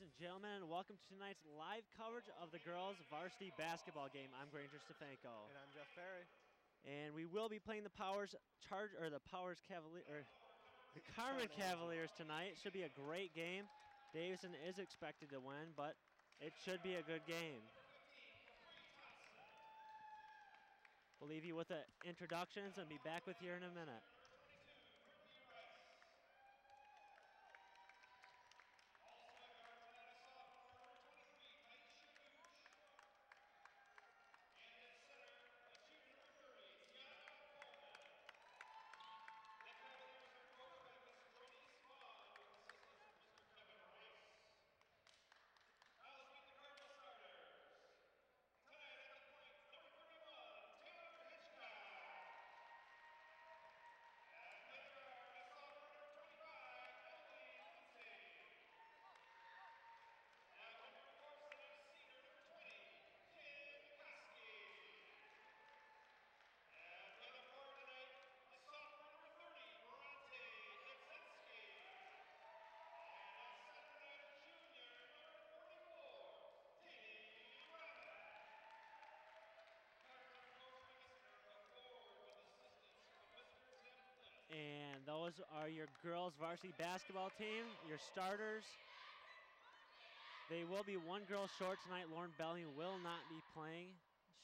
and gentlemen, and welcome to tonight's live coverage of the girls' varsity basketball game. I'm Granger Stefanko. And I'm Jeff Perry. And we will be playing the the Carman Cavaliers tonight. Should be a great game. Davison is expected to win, but it should be a good game. We'll leave you with the introductions and be back with you in a minute. And those are your girls varsity basketball team, your starters. They will be one girl short tonight. Lauren Bellamy will not be playing.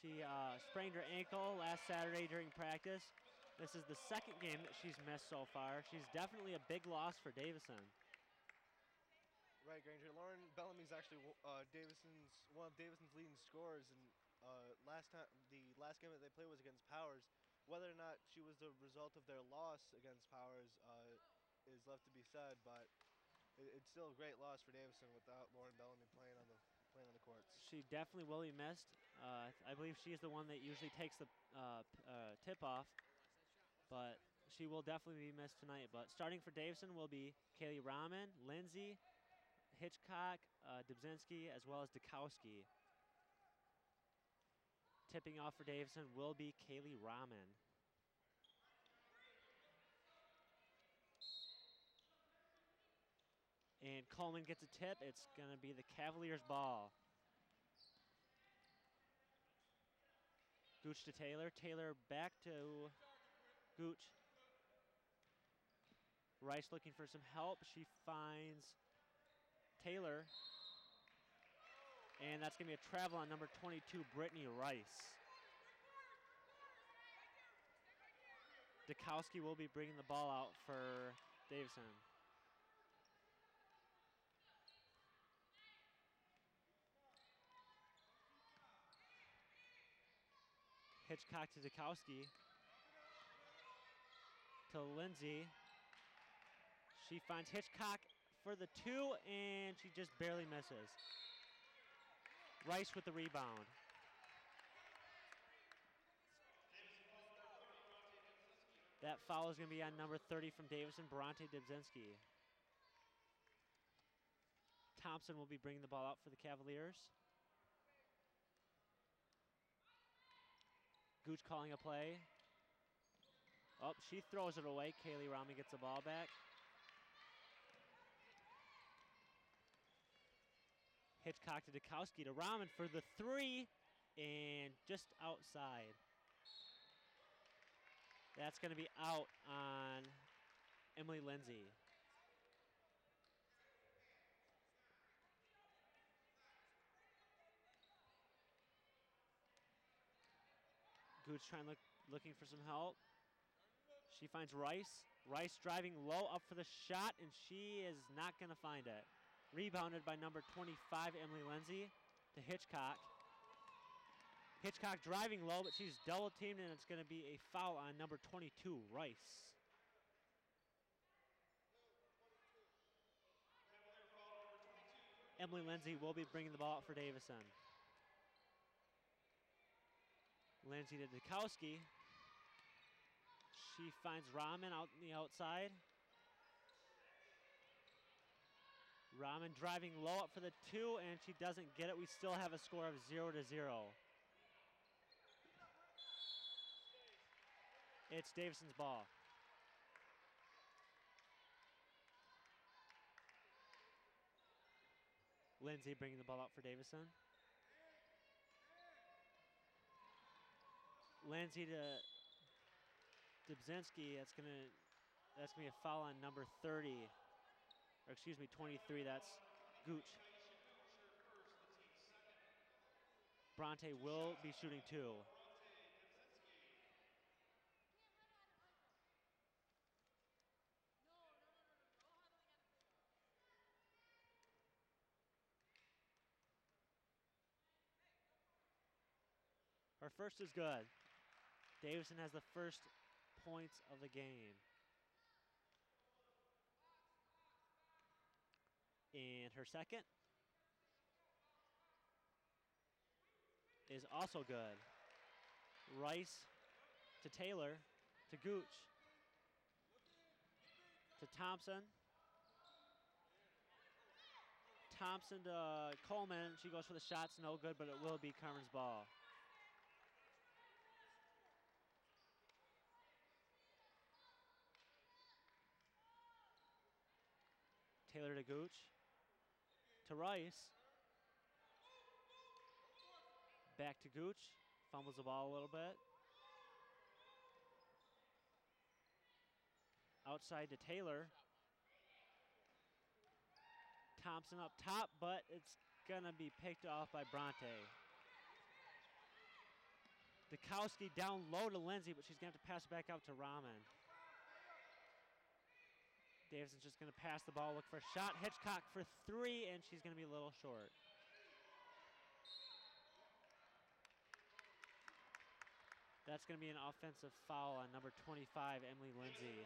She sprained her ankle last Saturday during practice. This is the second game that she's missed so far. She's definitely a big loss for Davison. Right, Granger. Lauren Bellamy's actually one of Davison's leading scorers, and the last game that they played was against Powers. Whether or not she was the result of their loss against Powers is left to be said, but it's still a great loss for Davison without Lauren Bellamy playing on the courts. She definitely will be missed. I believe she is the one that usually takes the tip-off, but she will definitely be missed tonight. But starting for Davison will be Kaylee Rahman, Lindsay, Hitchcock, Dubzinski, as well as Dukowski. Tipping off for Davison will be Kaylee Rahman. And Coleman gets a tip. It's going to be the Cavaliers' ball. Gooch to Taylor. Taylor back to Gooch. Rice looking for some help. She finds Taylor. And that's going to be a travel on number 22, Brittany Rice. Dukowski will be bringing the ball out for Davison. Hitchcock to Dukowski. To Lindsay. She finds Hitchcock for the two, and she just barely misses. Rice with the rebound. That foul is going to be on number 30 from Davison, Bronte Dubzinski. Thompson will be bringing the ball out for the Cavaliers. Gooch calling a play. Oh, she throws it away. Kaylee Rahman gets the ball back. Hitchcock to Dukowski to Rahman for the three, and just outside. That's going to be out on Emily Lindsay. Gooch looking for some help. She finds Rice. Rice driving low up for the shot, and she is not going to find it. Rebounded by number 25, Emily Lindsay, to Hitchcock. Hitchcock driving low, but she's double teamed, and it's going to be a foul on number 22, Rice. Emily Lindsay will be bringing the ball out for Davison. Lindsay to Dukowski. She finds Rahman out on the outside. Rahman driving low up for the two, and she doesn't get it. We still have a score of 0-0. It's Davison's ball. Lindsay bringing the ball out for Davison. Lindsay to Dubzinski. That's gonna be a foul on number 30, or excuse me, 23. That's Gooch. Bronte will be shooting 2. Her first is good. Davison has the first points of the game. And her second is also good. Rice to Taylor, to Gooch, to Thompson. Thompson to Coleman. She goes for the shots, no good, but it will be Carman's ball. Taylor to Gooch, to Rice. Back to Gooch, fumbles the ball a little bit. Outside to Taylor. Thompson up top, but it's gonna be picked off by Bronte. Dukowski down low to Lindsay, but she's gonna have to pass it back out to Rahman. Davison's just gonna pass the ball, look for a shot. Hitchcock for 3, and she's gonna be a little short. That's gonna be an offensive foul on number 25, Emily Lindsay.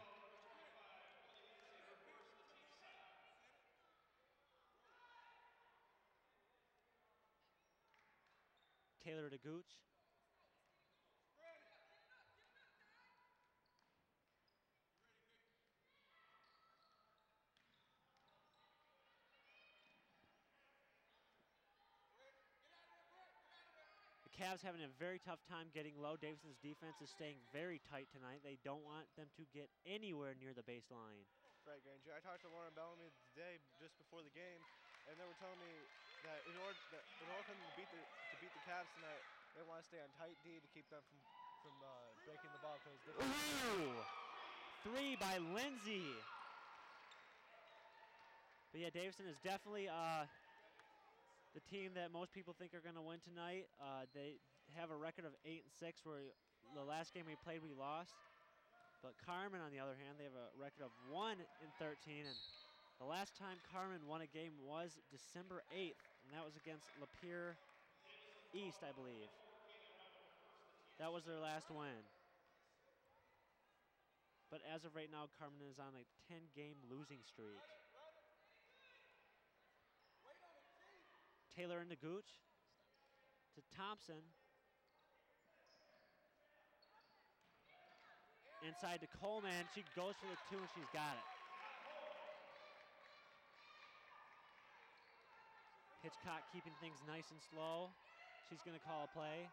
Taylor to Gooch. The Cavs having a very tough time getting low. Davison's defense is staying very tight tonight. They don't want them to get anywhere near the baseline. Right, Granger. I talked to Lauren Bellamy today just before the game, and they were telling me that in order for them to beat the Cavs tonight, they want to stay on tight D to keep them from breaking the ball. Ooh! 3 by Lindsay. But yeah, Davison is definitely the team that most people think are going to win tonight. They have a record of 8-6, where the last game we played we lost. But Carman, on the other hand, they have a record of 1-13, and the last time Carman won a game was December 8th, and that was against Lapeer East, I believe. That was their last win. But as of right now, Carman is on a 10-game losing streak. Taylor into Gooch, to Thompson. Inside to Coleman. She goes for the 2, and she's got it. Hitchcock keeping things nice and slow. She's going to call a play.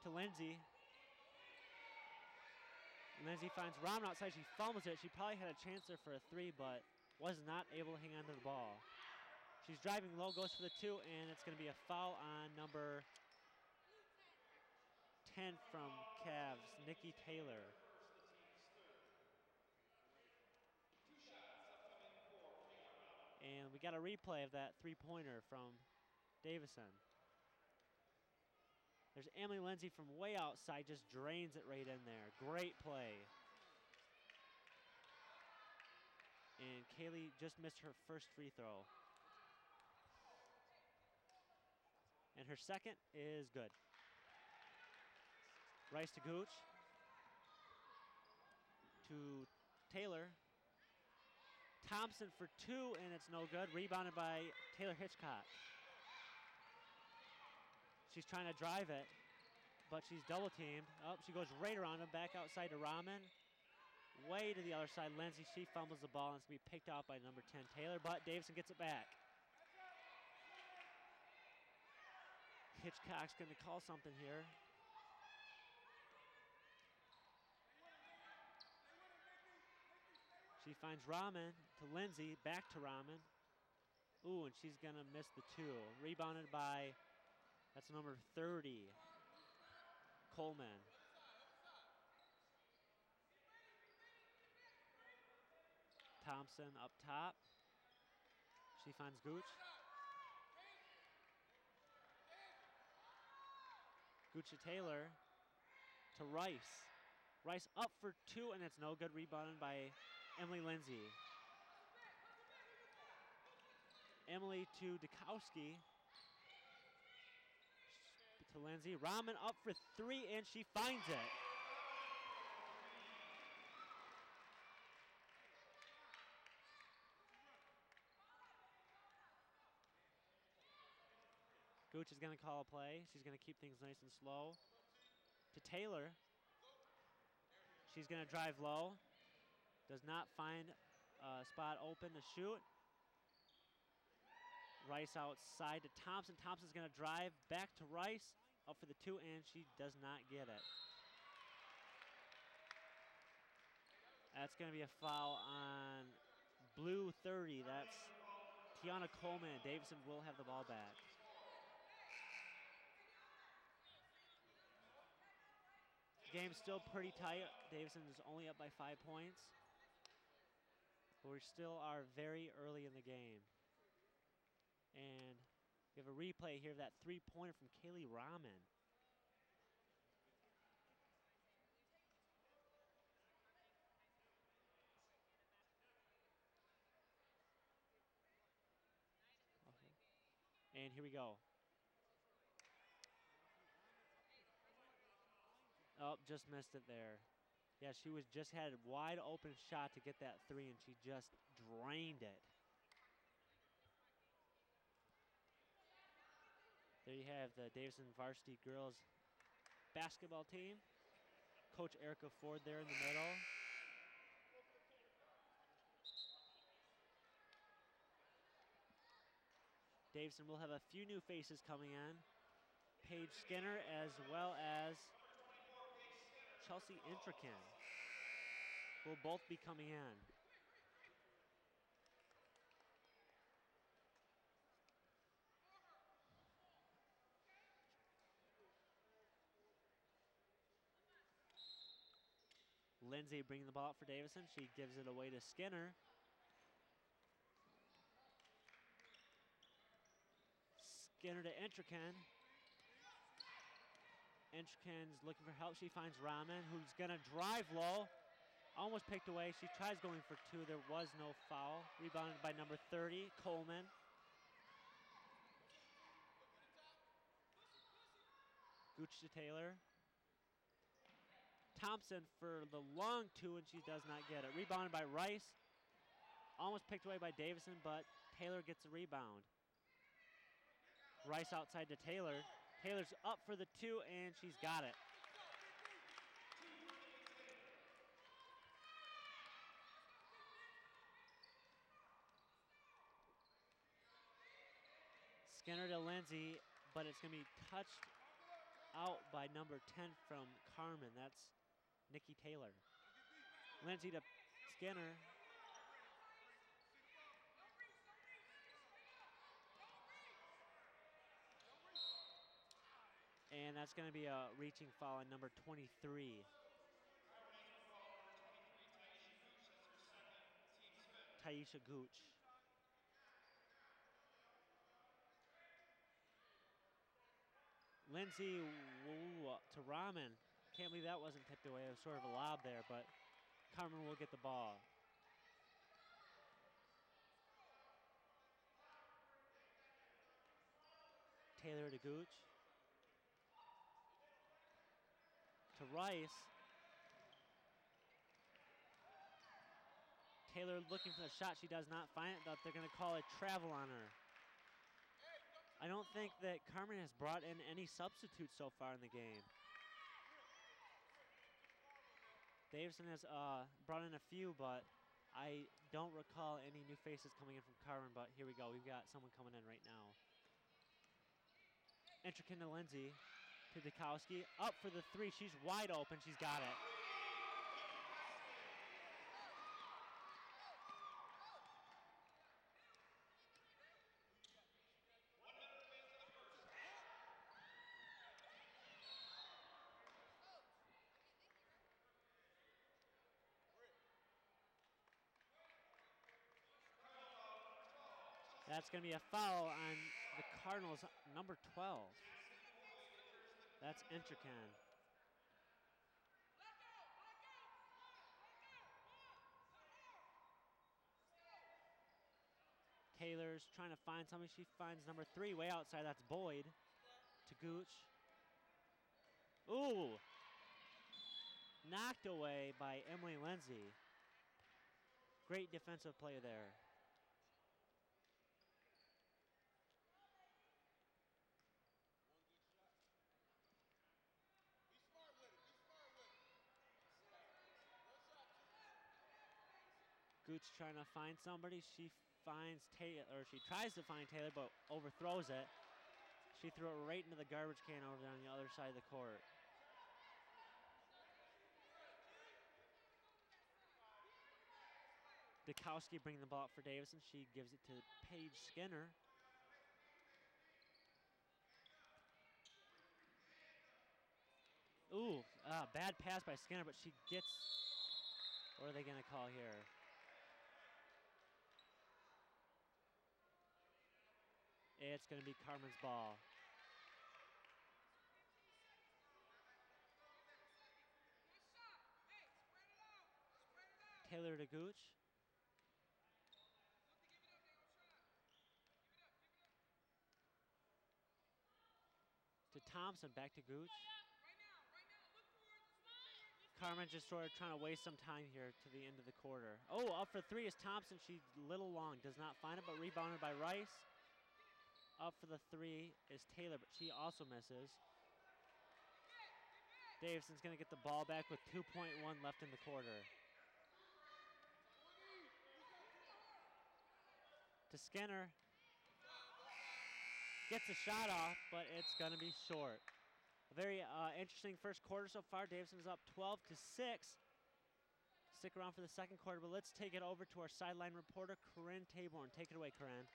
To Lindsay. Lindsay finds Rahman outside. She fumbles it. She probably had a chance there for a 3, but was not able to hang on to the ball. She's driving low, goes for the 2, and it's going to be a foul on number 10 from Cavs, Nikki Taylor. And we got a replay of that 3-pointer from Davison. There's Emily Lindsay from way outside, just drains it right in there. Great play. And Kaylee just missed her first free throw. And her second is good. Rice to Gooch. To Taylor. Thompson for 2, and it's no good. Rebounded by Taylor Hitchcock. She's trying to drive it, but she's double teamed. Oh, she goes right around him, back outside to Rahman. Way to the other side, Lindsay, she fumbles the ball, and it's going to be picked out by number 10, Taylor, but Davison gets it back. Hitchcock's going to call something here. She finds Rahman to Lindsay, back to Rahman. Ooh, and she's going to miss the 2. Rebounded by, that's number 30, Coleman. Thompson up top. She finds Gooch. Gooch to Taylor. To Rice. Rice up for 2, and it's no good. Rebounded by Emily Lindsay. Emily to Dukowski. To Lindsay. Rahman up for 3, and she finds it. Gooch is going to call a play. She's going to keep things nice and slow. To Taylor. She's going to drive low. Does not find a spot open to shoot. Rice outside to Thompson. Thompson's going to drive back to Rice. Up for the 2, and she does not get it. That's going to be a foul on blue 30. That's Tiana Coleman. Davison will have the ball back. Game's still pretty tight. Davison is only up by 5 points. But we still are very early in the game. And we have a replay here of that 3-pointer from Kaylee Rahman. Okay. And here we go. Oh, just missed it there. Yeah, she was just had a wide open shot to get that 3, and she just drained it. There you have the Davison varsity girls basketball team. Coach Erica Ford there in the middle. Davison will have a few new faces coming in. Paige Skinner as well as Chelsea Intrican will both be coming in. Lindsay bringing the ball up for Davison. She gives it away to Skinner. Skinner to Intrican. Intrican's looking for help. She finds Rahman, who's going to drive low. Almost picked away. She tries going for 2. There was no foul. Rebounded by number 30, Coleman. Gooch to Taylor. Thompson for the long 2, and she does not get it. Rebounded by Rice. Almost picked away by Davison, but Taylor gets a rebound. Rice outside to Taylor. Taylor's up for the 2, and she's got it. Skinner to Lindsay, but it's going to be touched out by number 10 from Carman. That's Nikki Taylor. Lindsay to Skinner. And that's going to be a reaching foul on number 23. Taisha Gooch. Lindsay to Rahman. Can't believe that wasn't tipped away. It was sort of a lob there, but Carman will get the ball. Taylor to Gooch. To Rice. Taylor looking for the shot. She does not find it, but they're going to call a travel on her. I don't think that Carman has brought in any substitutes so far in the game. Davison has brought in a few, but I don't recall any new faces coming in from Carman, but here we go. We've got someone coming in right now. Intrican to Lindsay, to Dukowski. Up for the 3. She's wide open. She's got it. That's going to be a foul on the Cardinals, number 12. That's Entrecan. Taylor's trying to find somebody. She finds number 3 way outside. That's Boyd to Gooch. Ooh. Knocked away by Emily Lindsay. Great defensive play there. Gooch trying to find somebody. She finds Taylor, or she tries to find Taylor, but overthrows it. She threw it right into the garbage can over there on the other side of the court. Dukowski bringing the ball up for Davison. She gives it to Paige Skinner. Ooh, bad pass by Skinner, but she gets, what are they going to call here? It's going to be Carman's ball. Taylor to Gooch. To Thompson, back to Gooch. Carman just sort of trying to waste some time here to the end of the quarter. Oh, up for 3 is Thompson. She's a little long, does not find it, but rebounded by Rice. Up for the 3 is Taylor, but she also misses. Davison's going to get the ball back with 2.1 left in the quarter. To Skinner. Gets a shot off, but it's going to be short. A very interesting first quarter so far. Davison is up 12-6. Stick around for the second quarter, but let's take it over to our sideline reporter, Corinne Taborn. Take it away, Corinne.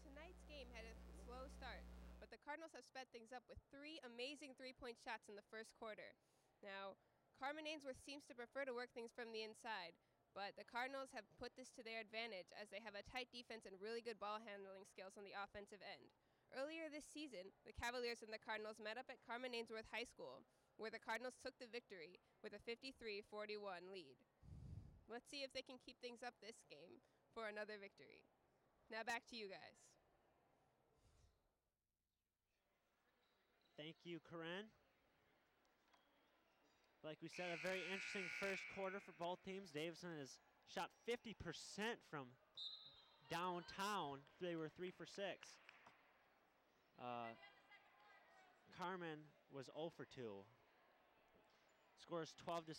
Tonight's game had a slow start, but the Cardinals have sped things up with 3 amazing three-point shots in the first quarter. Now, Carman Ainsworth seems to prefer to work things from the inside, but the Cardinals have put this to their advantage as they have a tight defense and really good ball handling skills on the offensive end. Earlier this season, the Cavaliers and the Cardinals met up at Carman Ainsworth High School, where the Cardinals took the victory with a 53-41 lead. Let's see if they can keep things up this game for another victory. Now back to you guys. Thank you, Corinne. Like we said, a very interesting first quarter for both teams. Davison has shot 50% from downtown. They were 3 for 6. Carman was 0 for 2. Score is 12-6.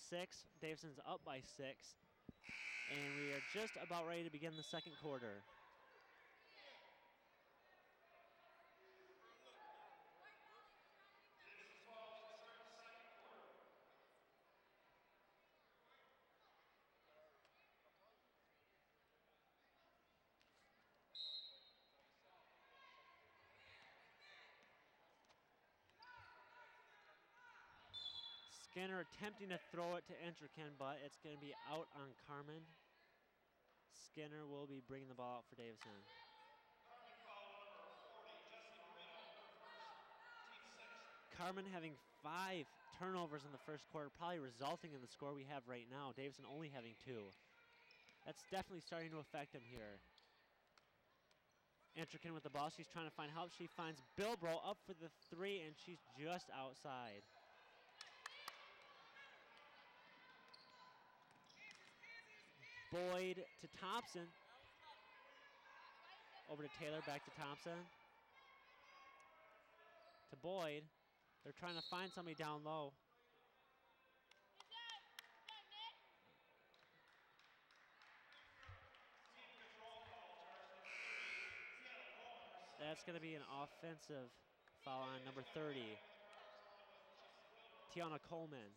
Davison's up by 6. And we are just about ready to begin the second quarter. Skinner attempting to throw it to Entrecan, but it's going to be out on Carman. Skinner will be bringing the ball out for Davison. Carman having 5 turnovers in the first quarter, probably resulting in the score we have right now. Davison only having 2. That's definitely starting to affect him here. Entrecan with the ball. She's trying to find help. She finds Bilbro up for the 3, and she's just outside. Boyd to Thompson. Over to Taylor, back to Thompson. To Boyd. They're trying to find somebody down low. That's going to be an offensive foul on number 30, Tiana Coleman.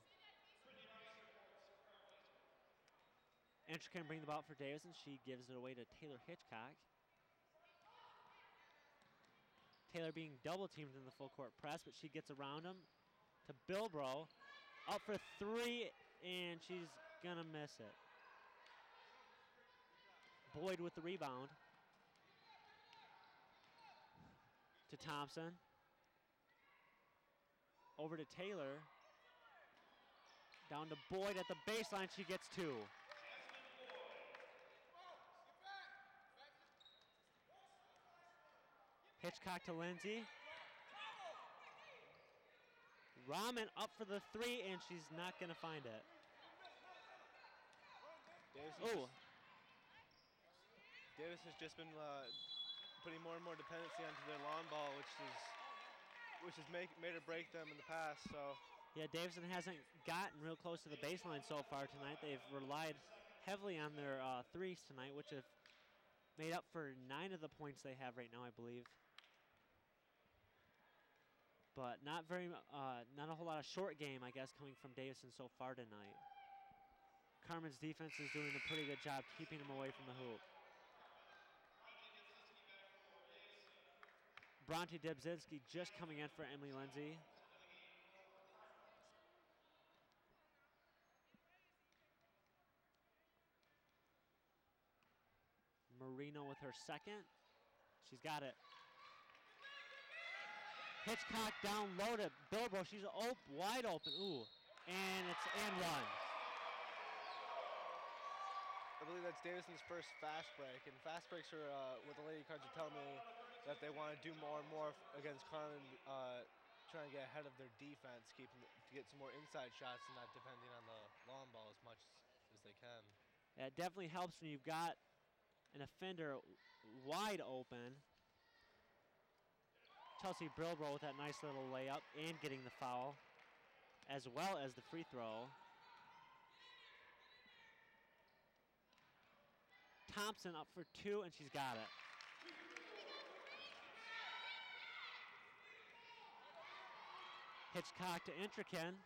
Entrecan bring the ball up for Davison. She gives it away to Taylor Hitchcock. Taylor being double teamed in the full court press, but she gets around him to Bilbro. Up for 3, and she's gonna miss it. Boyd with the rebound. To Thompson. Over to Taylor. Down to Boyd at the baseline. She gets 2. Hitchcock to Lindsay. Rahman up for the 3, and she's not going to find it. Davison's just been putting more and more dependency onto their long ball, which has made or break them in the past. So yeah, Davison hasn't gotten real close to the baseline so far tonight. They've relied heavily on their threes tonight, which have made up for 9 of the points they have right now, I believe. But not a whole lot of short game, I guess, coming from Davison so far tonight. Carman's defense is doing a pretty good job keeping them away from the hoop. Bronte Debzinski just coming in for Emily Lindsay. Marino with her second. She's got it. Hitchcock down low to Bilbo. She's wide open. Ooh, and it's and one. I believe that's Davison's first fast break, and fast breaks are what the Lady Cards are telling me that they want to do more and more against Carman, trying to get ahead of their defense, to get some more inside shots and not depending on the long ball as much as they can. Yeah, it definitely helps when you've got an offender wide open. Chelsea Bilbro with that nice little layup and getting the foul, as well as the free throw. Thompson up for 2, and she's got it. Hitchcock to Intrican.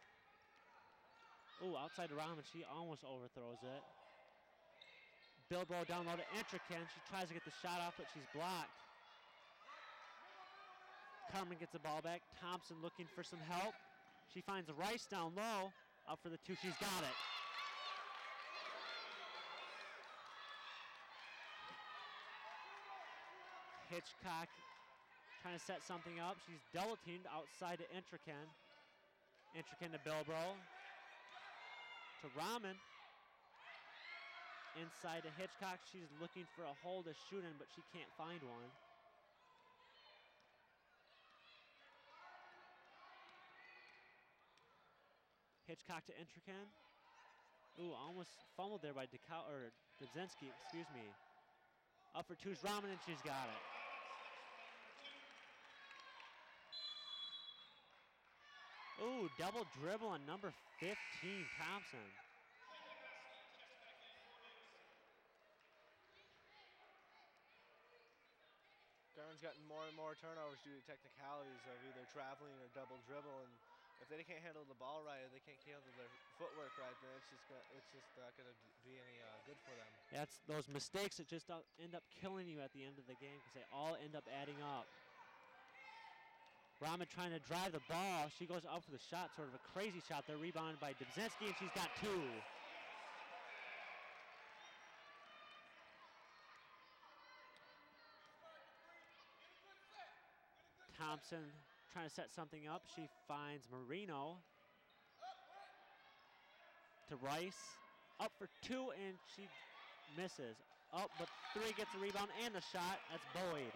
Ooh, outside the Rahman, she almost overthrows it. Bilbro down low to Intrican. She tries to get the shot off, but she's blocked. Carman gets the ball back. Thompson looking for some help. She finds Rice down low. Up for the 2. She's got it. Hitchcock trying to set something up. She's double teamed outside to Intrican. Intrican to Bilbro. To Rahman. Inside to Hitchcock. She's looking for a hole to shoot in, but she can't find one. Hitchcock to Intrican. Ooh, almost fumbled there by Dudzinski, excuse me. Up for 2's Rahman, and she's got it. Ooh, double dribble on number 15, Thompson. Carman's gotten more and more turnovers due to technicalities of either traveling or double dribble, and if they can't handle the ball right, or they can't handle their footwork right, then it's just not going to be any good for them. That's those mistakes that just end up killing you at the end of the game because they all end up adding up. Rahman trying to drive the ball. She goes up for the shot, sort of a crazy shot there, rebounded by Dubzinski, and she's got 2. Thompson trying to set something up. She finds Marino. To Rice. Up for 2, and she misses. Up, but 3 gets the rebound and the shot. That's Boyd.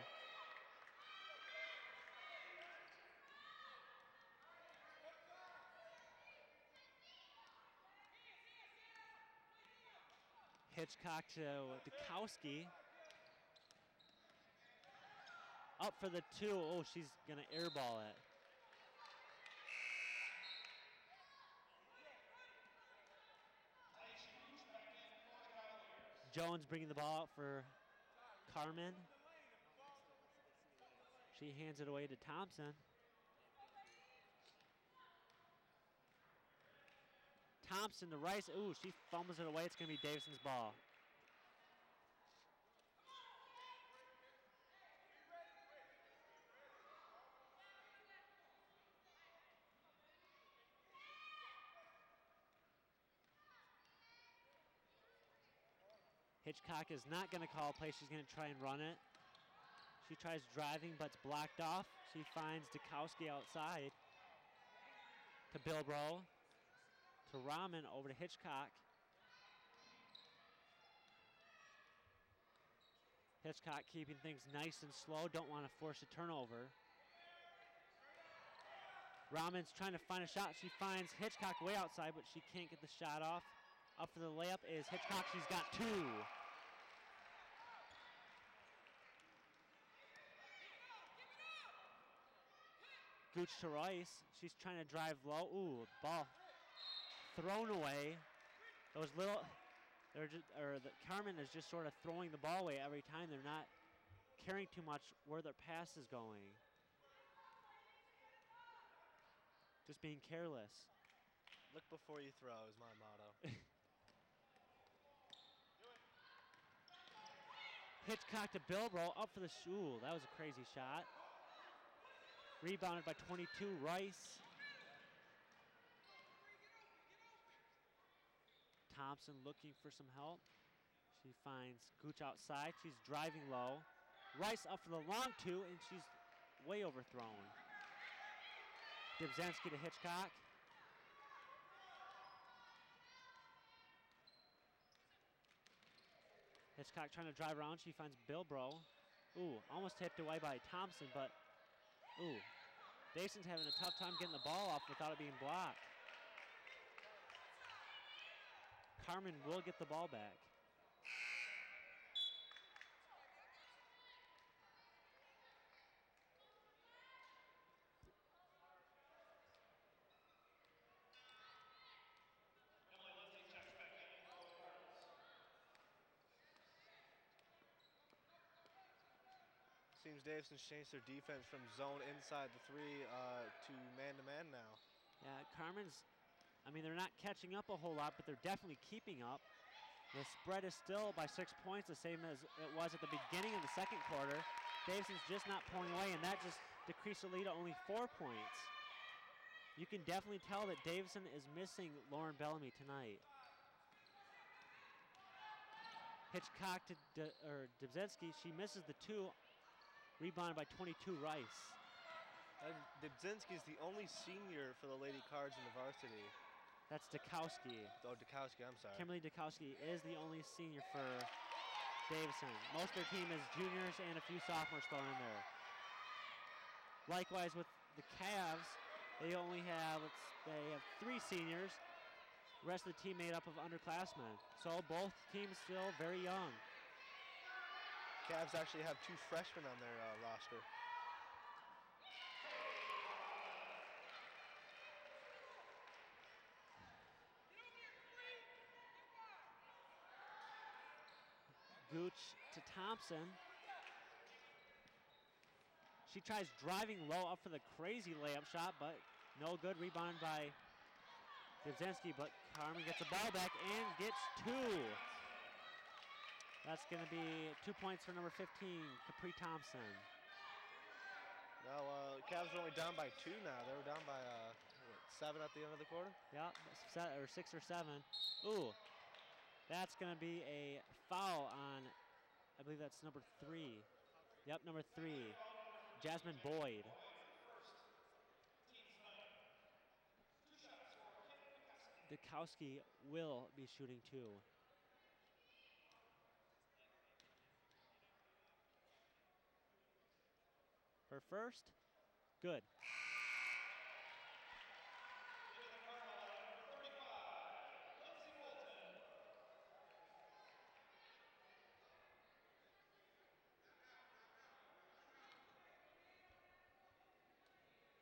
Hitchcock to Dukowski. Up for the 2. Oh, she's going to airball it. Jones bringing the ball out for Carman. She hands it away to Thompson. Thompson to Rice. Ooh, she fumbles it away. It's going to be Davison's ball. Hitchcock is not going to call a play. She's going to try and run it. She tries driving, but it's blocked off. She finds Dukowski outside to Bilbro, to Rahman, over to Hitchcock. Hitchcock keeping things nice and slow, don't want to force a turnover. Rahman's trying to find a shot. She finds Hitchcock way outside, but she can't get the shot off. Up for the layup is Hitchcock. She's got two. Gooch to Rice. She's trying to drive low. Ooh, ball thrown away. Those little, the Carman is just sort of throwing the ball away every time. They're not caring too much where their pass is going. Just being careless. Look before you throw is my motto. Hitchcock to Bilbro, up for the shoe. That was a crazy shot. Rebounded by 22, Rice. Thompson looking for some help. She finds Gooch outside. She's driving low. Rice up for the long two, and she's way overthrown. Dybzensky to Hitchcock. Hitchcock trying to drive around. She finds Bilbro. Ooh, almost tipped away by Thompson, but ooh. Davison's having a tough time getting the ball off without it being blocked. Carman will get the ball back. Seems Davison's changed their defense from zone inside the three to man-to-man now. Yeah, Carman's, I mean, they're not catching up a whole lot, but they're definitely keeping up. The spread is still by 6 points, the same as it was at the beginning of the second quarter. Davison's just not pulling away, and that just decreased the lead to only 4 points. You can definitely tell that Davison is missing Lauren Bellamy tonight. Hitchcock to Dybzensky, she misses the two. Rebounded by 22, Rice. And Dybzensky is the only senior for the Lady Cards in the varsity. That's Dukowski. Oh, Dukowski, I'm sorry. Kimberly Dukowski is the only senior for Davison. Most of their team is juniors and a few sophomores thrown in there. Likewise with the Cavs, they have 3 seniors. The rest of the team made up of underclassmen. So both teams still very young. Cavs actually have 2 freshmen on their roster. Gooch to Thompson. She tries driving low up for the crazy layup shot, but no good. Rebounded by Dybzensky, but Carman gets the ball back and gets 2. That's going to be 2 points for number 15, Capri Thompson. Now, Cavs are only down by 2 now. They were down by 7 at the end of the quarter. Yeah, or 6 or 7. Ooh, that's going to be a foul on, I believe that's number 3. Yep, number 3, Jasmine Boyd. Dukowski will be shooting 2. Her first, good.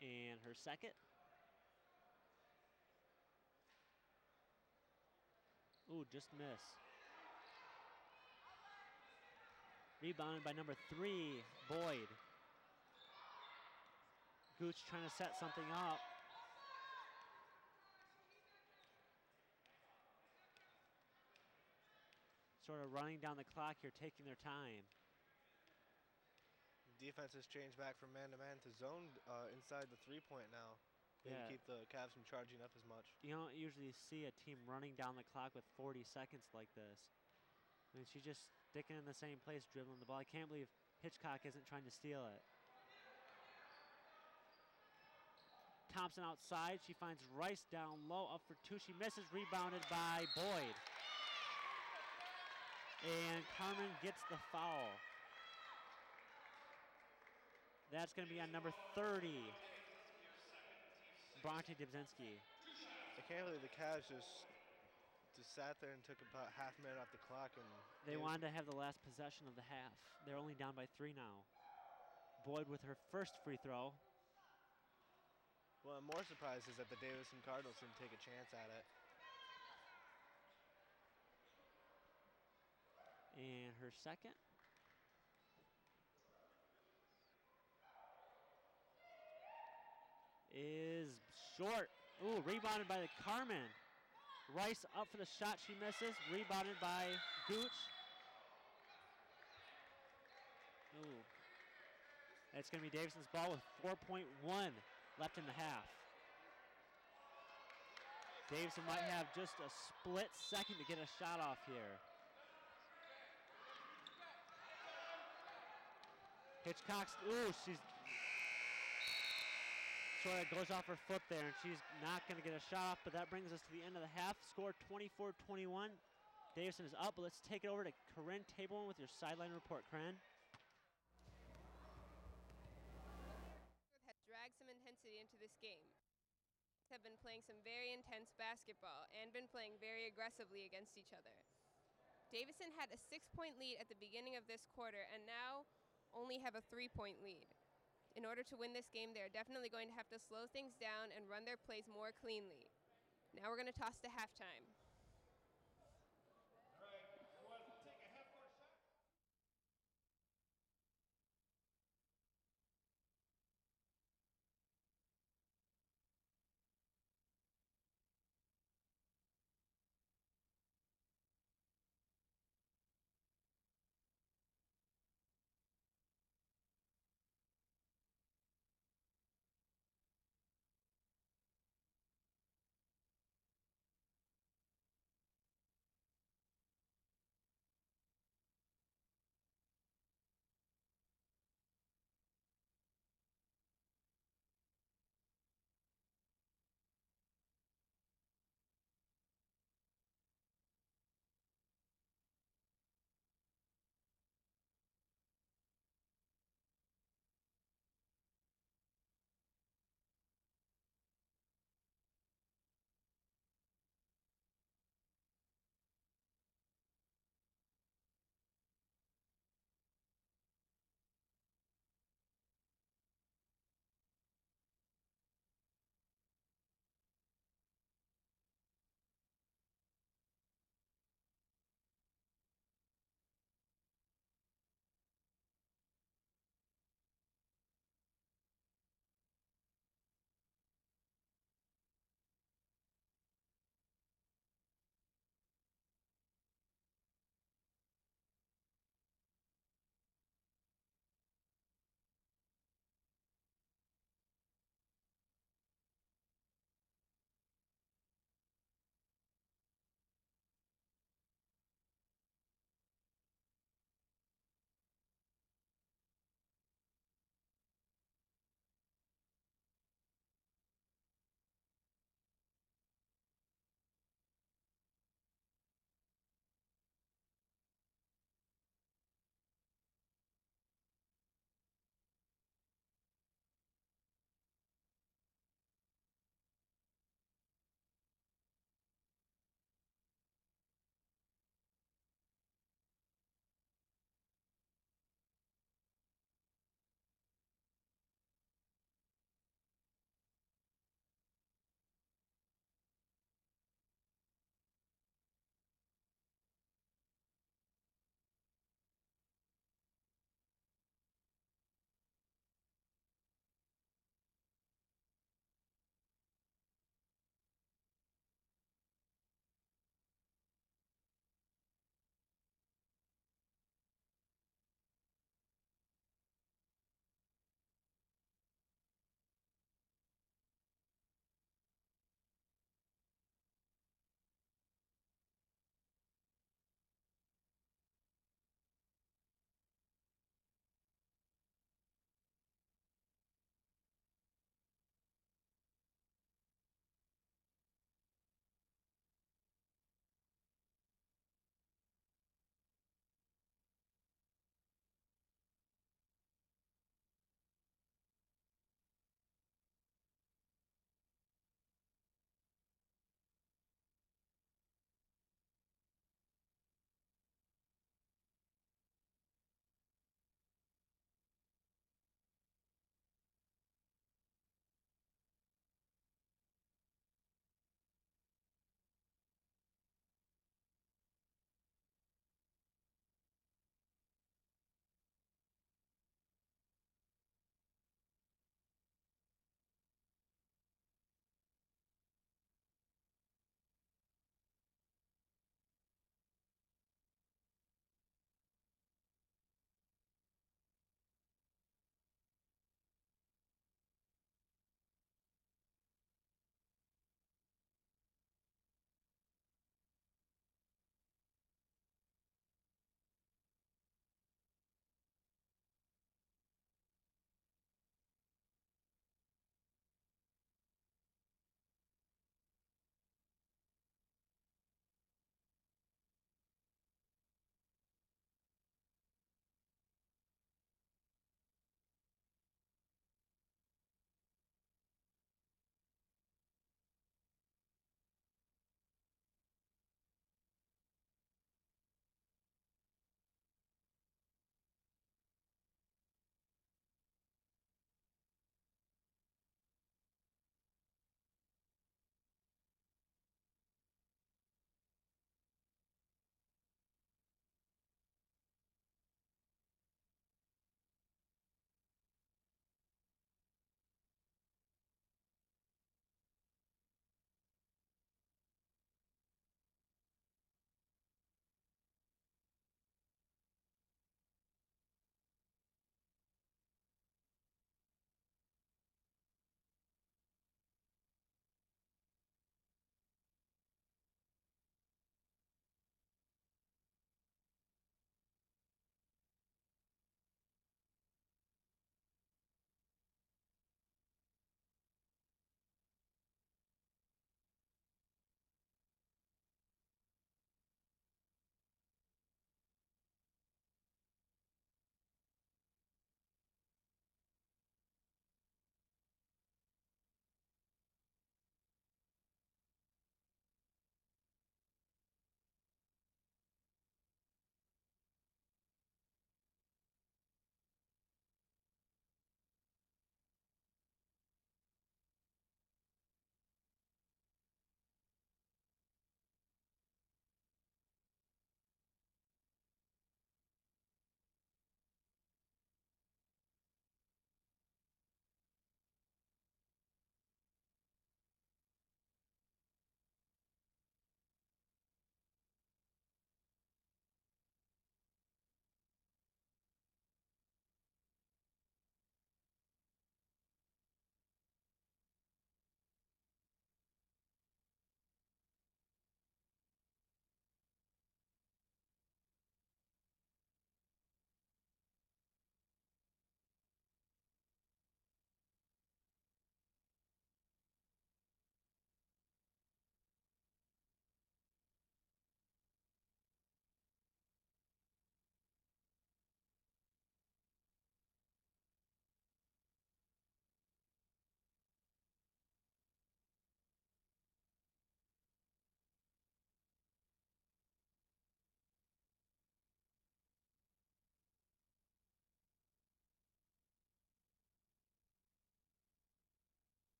And her second. Ooh, just miss. Rebounded by number 3, Boyd. Gooch trying to set something up. Sort of running down the clock here, taking their time. Defense has changed back from man-to-man to zone inside the 3-point now. Maybe Yeah. keep the Cavs from charging up as much. You don't usually see a team running down the clock with 40 seconds like this. I mean, she's just sticking in the same place, dribbling the ball. I can't believe Hitchcock isn't trying to steal it. Thompson outside. She finds Rice down low, up for two. She misses, rebounded by Boyd. And Carman gets the foul. That's going to be on number 30, Bronte Dubzinski. I can't believe the Cavs just sat there and took about half a minute off the clock. And They wanted to have the last possession of the half. They're only down by 3 now. Boyd with her first free throw. What I'm more surprised is that the Davison Cardinals didn't take a chance at it. And her second. Is short. Ooh, rebounded by the Carman. Rice up for the shot, she misses. Rebounded by Gooch. Ooh. That's going to be Davison's ball with 4.1 left in the half. Davison might have just a split second to get a shot off here. Hitchcock's, ooh, she's sort of goes off her foot there, and she's not going to get a shot off, but that brings us to the end of the half. Score 24-21. Davison is up, but let's take it over to Corinne Tableman with your sideline report. Corinne? Had dragged some intensity into this game. Have been playing some very intense basketball and been playing very aggressively against each other. Davison had a 6-point lead at the beginning of this quarter and now only have a 3-point lead. In order to win this game, they're definitely going to have to slow things down and run their plays more cleanly. Now we're going to toss to halftime.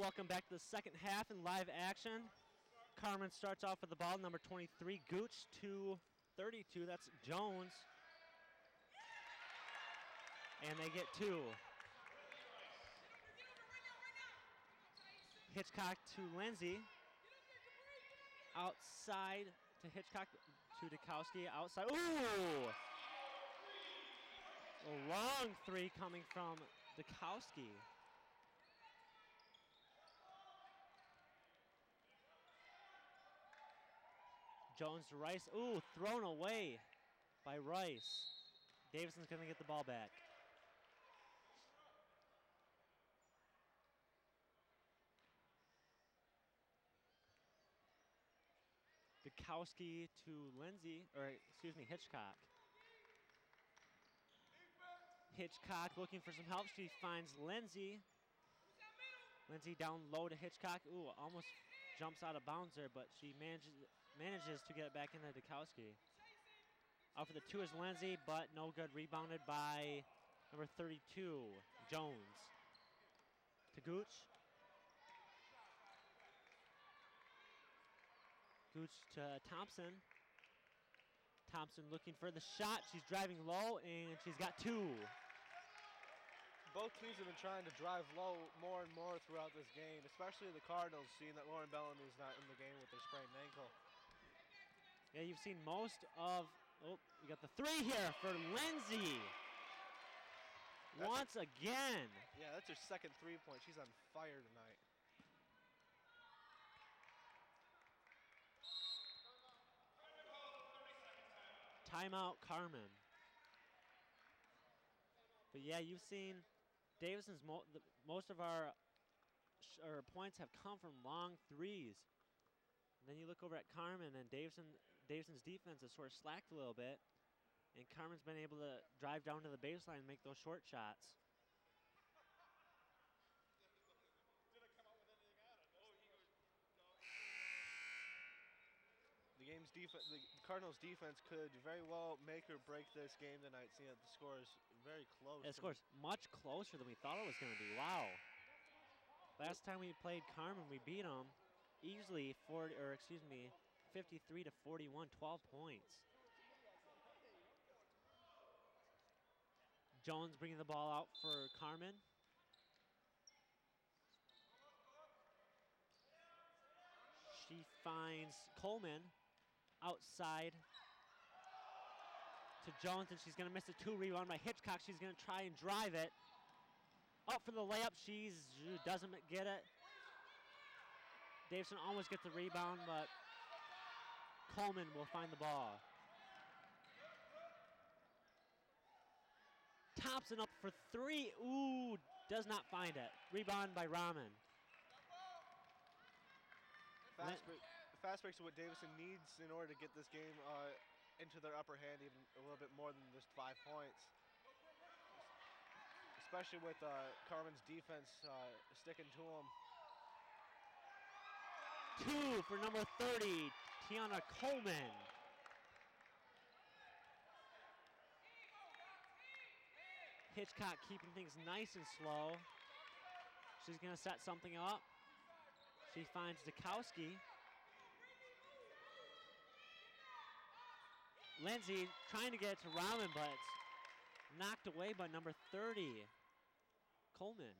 Welcome back to the second half in live action. Carman starts off with the ball, number 23, Gooch, to 32, that's Jones. And they get 2. Hitchcock to Lindsay. Outside to Hitchcock to Dukowski. Outside. Ooh! A long 3 coming from Dukowski. Jones to Rice. Ooh, thrown away by Rice. Davison's going to get the ball back. Dukowski to Lindsay, or excuse me, Hitchcock. Hitchcock looking for some help. She finds Lindsay. Lindsay down low to Hitchcock. Ooh, almost jumps out of bounds there, but she manages to get it back into Dukowski. Out for the 2 is Lindsay, but no good. Rebounded by number 32, Jones. To Gooch. Gooch to Thompson. Thompson looking for the shot. She's driving low, and she's got 2. Both teams have been trying to drive low more and more throughout this game, especially the Cardinals, seeing that Lauren Bellamy is not in the game with their sprained ankle. Yeah, you've seen most of, you got the 3 here for Lindsay. Once again. Yeah, that's her second 3-point. She's on fire tonight. Timeout, Carman. But yeah, you've seen Davison's most of our points have come from long 3s. And then you look over at Carman, and Davison's defense has sort of slacked a little bit, and Carman's been able to drive down to the baseline and make those short shots. The Cardinals' defense could very well make or break this game tonight, seeing that the score is very close. The score's much closer than we thought it was going to be. Wow. Last time we played Carman, we beat them easily 53 to 41, 12 points. Jones bringing the ball out for Carman. She finds Coleman outside to Jones, and she's going to miss a 2 rebound by Hitchcock. She's going to try and drive it. Up for the layup. She doesn't get it. Davison almost gets the rebound, but Coleman will find the ball. Thompson up for 3. Ooh, does not find it. Rebound by Rahman. Fast breaks are what Davison needs in order to get this game into their upper hand even a little bit more than just 5 points. Especially with Carman's defense sticking to them. 2 for number 30, Tiana Coleman. Hitchcock keeping things nice and slow. She's going to set something up. She finds Dukowski. Lindsay trying to get it to Rahman, but it's knocked away by number 30, Coleman.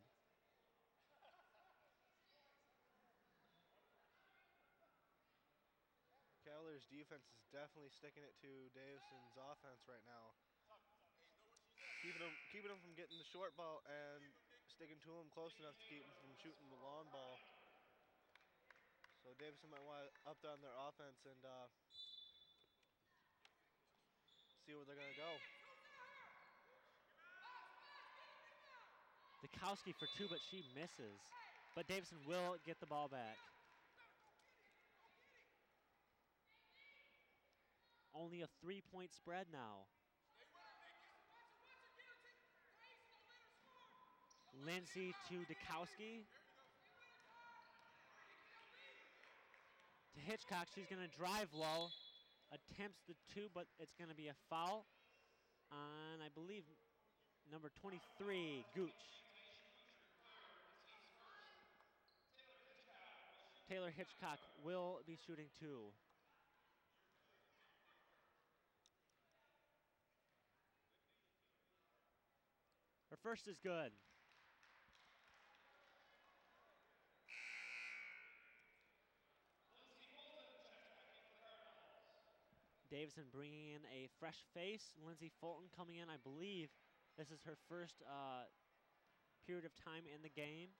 Cavalier's defense is definitely sticking it to Davison's offense right now. Keeping them from getting the short ball and sticking to them close enough to keep them from shooting the long ball. So Davison might want to up down their offense and see where they're going to go. Dukowski for 2, but she misses. But Davison will get the ball back. Only a 3-point spread now. Lindsay to Dukowski. To Hitchcock, she's going to drive low. Attempts the 2, but it's going to be a foul on, I believe, number 23, Gooch. Taylor Hitchcock will be shooting 2. Her first is good. Davison bringing in a fresh face. Lindsay Fulton coming in, I believe this is her first period of time in the game.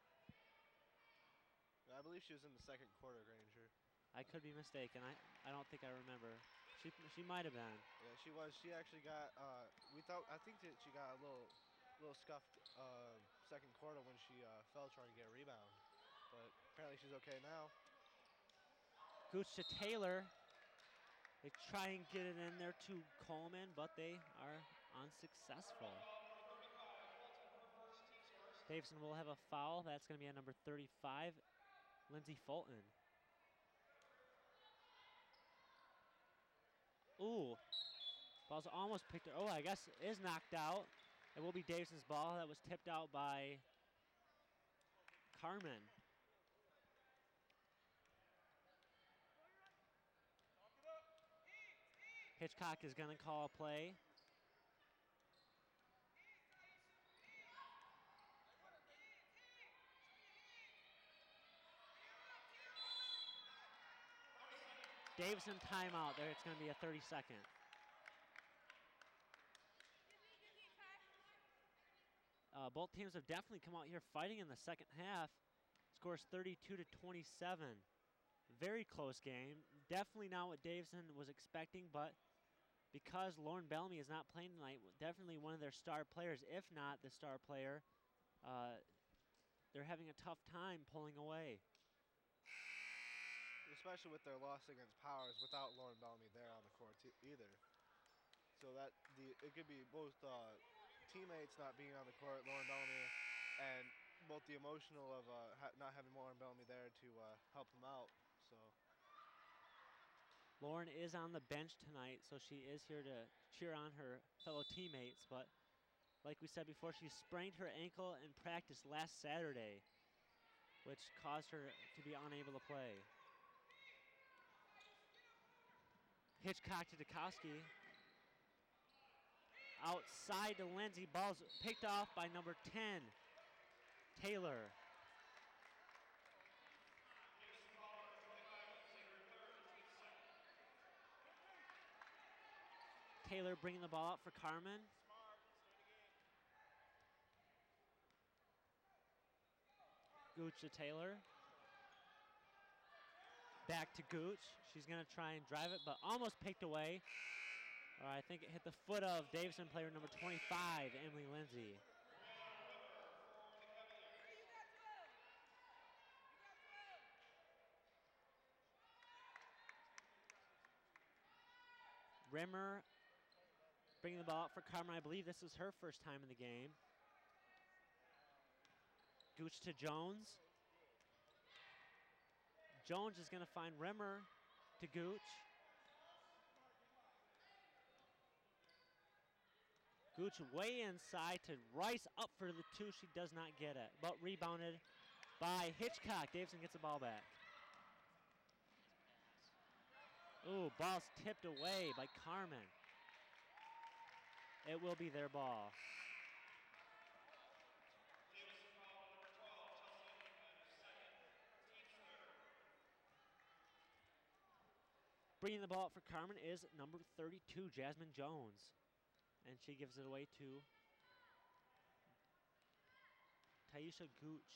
I believe she was in the second quarter, Granger. I could be mistaken. I don't think I remember. She might have been. Yeah, she was. She actually got. I think that she got a little scuffed second quarter when she fell trying to get a rebound, but apparently she's okay now. Gooch to Taylor. They try and get it in there to Coleman, but they are unsuccessful. Davison will have a foul. That's going to be on number 35, Lindsay Fulton. Ooh, ball's almost picked up. Oh, I guess it is knocked out. It will be Davison's ball. That was tipped out by Carman. Hitchcock is going to call a play. Davison timeout there. It's going to be a 30-second. Both teams have definitely come out here fighting in the second half. Scores 32-27. Very close game. Definitely not what Davison was expecting, but because Lauren Bellamy is not playing tonight, definitely one of their star players, if not the star player, they're having a tough time pulling away. Especially with their loss against Powers without Lauren Bellamy there on the court either. So that it could be both teammates not being on the court, Lauren Bellamy, and both the emotional of not having Lauren Bellamy there to help them out. So Lauren is on the bench tonight, so she is here to cheer on her fellow teammates. But like we said before, she sprained her ankle in practice last Saturday, which caused her to be unable to play. Hitchcock to Dukowski. Outside to Lindsay. Ball's picked off by number 10, Taylor. Taylor bringing the ball up for Carman. Gooch to Taylor. Back to Gooch. She's going to try and drive it, but almost picked away. I think it hit the foot of Davison player number 25, Emily Lindsay. Rimmer bringing the ball up for Carman. I believe this is her first time in the game. Gooch to Jones. Jones is going to find Rimmer to Gooch. Gooch way inside to Rice, up for the 2. She does not get it, but rebounded by Hitchcock. Davison gets the ball back. Ooh, ball's tipped away by Carman. It will be their ball. Bringing the ball up for Carman is number 32, Jasmine Jones. And she gives it away to Taisha Gooch.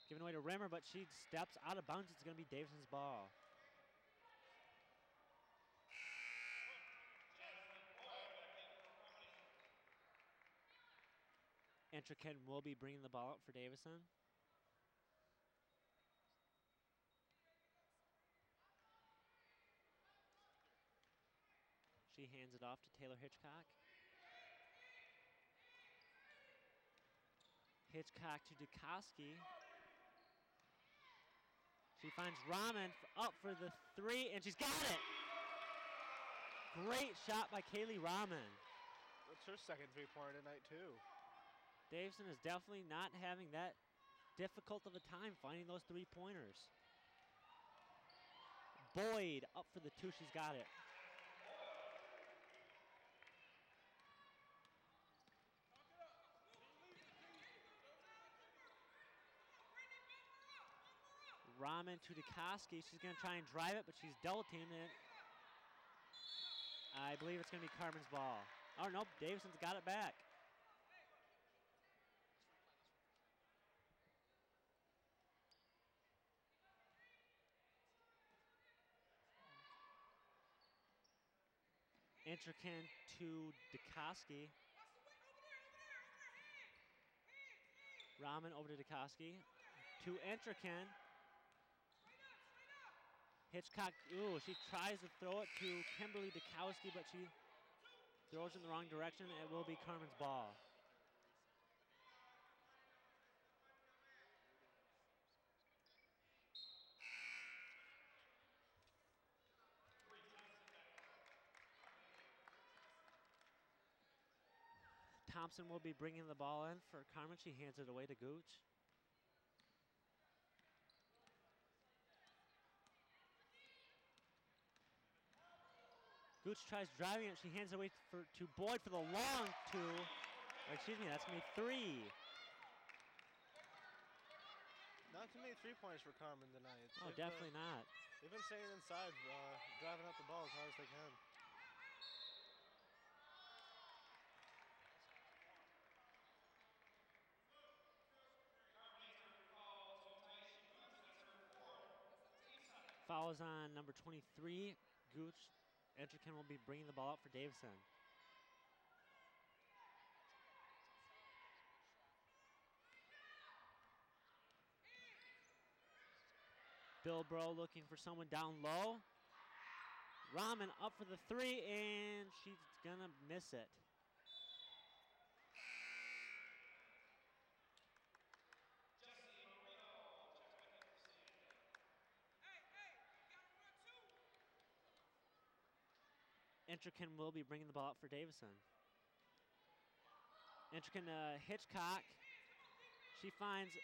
Giving away to Rimmer, but she steps out of bounds. It's going to be Davison's ball. Entrekin will be bringing the ball up for Davison. She hands it off to Taylor Hitchcock. Hitchcock to Dukowski. She finds Rahman up for the 3, and she's got it! Great shot by Kaylee Rahman. That's her second three-pointer tonight, too. Davison is definitely not having that difficult of a time finding those 3-pointers. Boyd up for the 2. She's got it. Rahman to Dukoski. She's going to try and drive it, but she's double teamed it. I believe it's going to be Carman's ball. Oh, nope. Davison's got it back. Intrican to Dukoski. Rahman over to Dukoski. To Intrican. Hitchcock, ooh, she tries to throw it to Kimberly Dukoski, but she throws in the wrong direction. It will be Carman's ball. Thompson will be bringing the ball in for Carman. She hands it away to Gooch. Gooch tries driving it. She hands it away to Boyd for the long 2. Or excuse me, that's going to be 3. Not too many 3-pointers for Carman tonight. Oh, definitely not. They've been staying inside, driving up the ball as hard as they can. Foul is on number 23, Gooch. Intrican will be bringing the ball up for Davison. Bilbro looking for someone down low. Rahman up for the 3, and she's gonna miss it. Intrican will be bringing the ball up for Davison. Intrican Hitchcock. She finds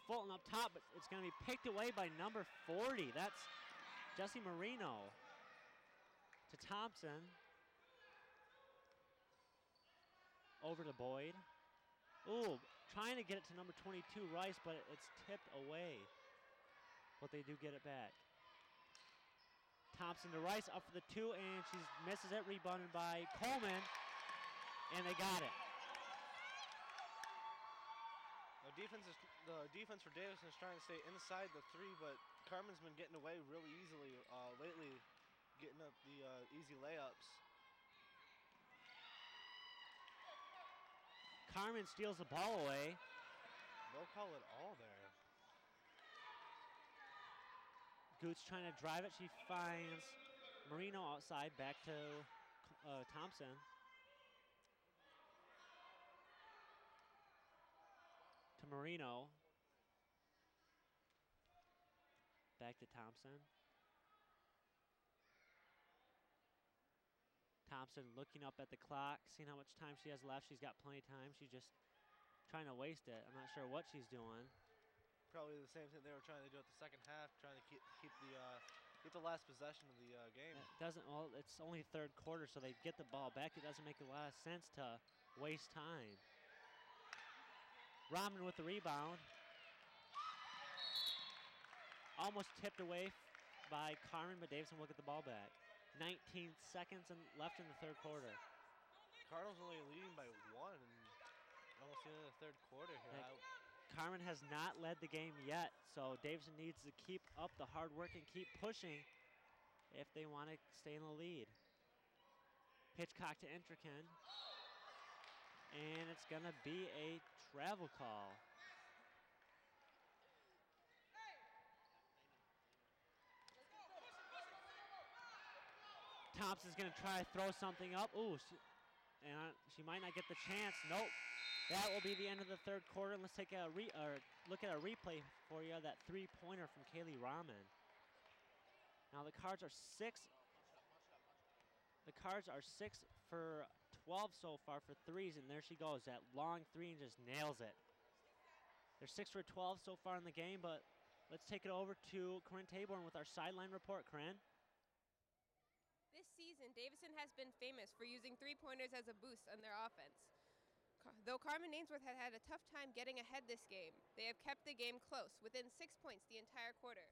Fulton up top, but it's going to be picked away by number 40. That's Jessie Marino. To Thompson. Over to Boyd. Ooh, trying to get it to number 22, Rice, but it's tipped away. But they do get it back. Thompson to Rice, up for the 2, and she misses it, rebounded by Coleman, and they got it. The defense for Davison is trying to stay inside the 3, but Carman's been getting away really easily lately, getting up the easy layups. Carman steals the ball away. They'll call it all there. Gooch trying to drive it. She finds Marino outside, back to Thompson. To Marino. Back to Thompson. Thompson looking up at the clock, seeing how much time she has left. She's got plenty of time. She's just trying to waste it. I'm not sure what she's doing. Probably the same thing they were trying to do at the second half, trying to keep the last possession of the game. It doesn't. Well, it's only third quarter, so they get the ball back. It doesn't make a lot of sense to waste time. Rahman with the rebound. Almost tipped away by Carman, but Davison will get the ball back. 19 seconds left in the third quarter. Cardinals only leading by 1 and almost the end of the third quarter here. Carman has not led the game yet, so Davison needs to keep up the hard work and keep pushing if they want to stay in the lead. Hitchcock to Intrican, and it's going to be a travel call. Thompson's going to try to throw something up. Ooh, she might not get the chance. Nope. That will be the end of the third quarter. And let's take a look at a replay for you, that three-pointer from Kaylee Rahman. Now the Cards are 6 for 12 so far for threes, and there she goes, that long 3 and just nails it. They're 6 for 12 so far in the game, but let's take it over to Corinne Taborn with our sideline report. Corinne? This season, Davison has been famous for using three-pointers as a boost on their offense. Though Carman Ainsworth had a tough time getting ahead this game, they have kept the game close, within 6 points the entire quarter.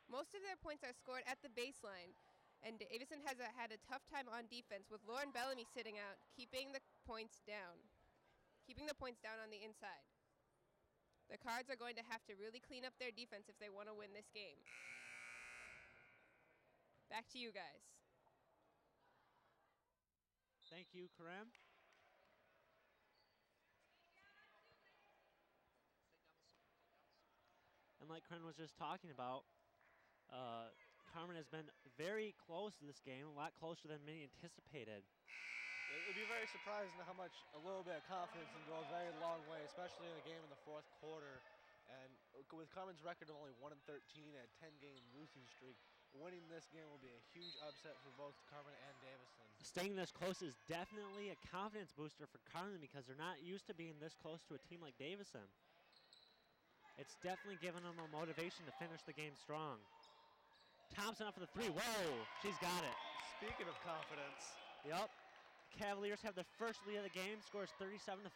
Most of their points are scored at the baseline, and Davison has had a tough time on defense with Lauren Bellamy sitting out, keeping the points down on the inside. The Cards are going to have to really clean up their defense if they want to win this game. Back to you guys. Thank you, Karim. And like Corinne was just talking about, Carman has been very close to this game, a lot closer than many anticipated. It would be very surprising how much a little bit of confidence can go a very long way, especially in a game in the fourth quarter. And with Carman's record of only 1-13 and a 10-game losing streak, winning this game will be a huge upset for both Carman and Davison. Staying this close is definitely a confidence booster for Carman because they're not used to being this close to a team like Davison. It's definitely given them a motivation to finish the game strong. Thompson up for the three. Whoa, she's got it. Speaking of confidence. Yep. Cavaliers have the first lead of the game, scores 37-35.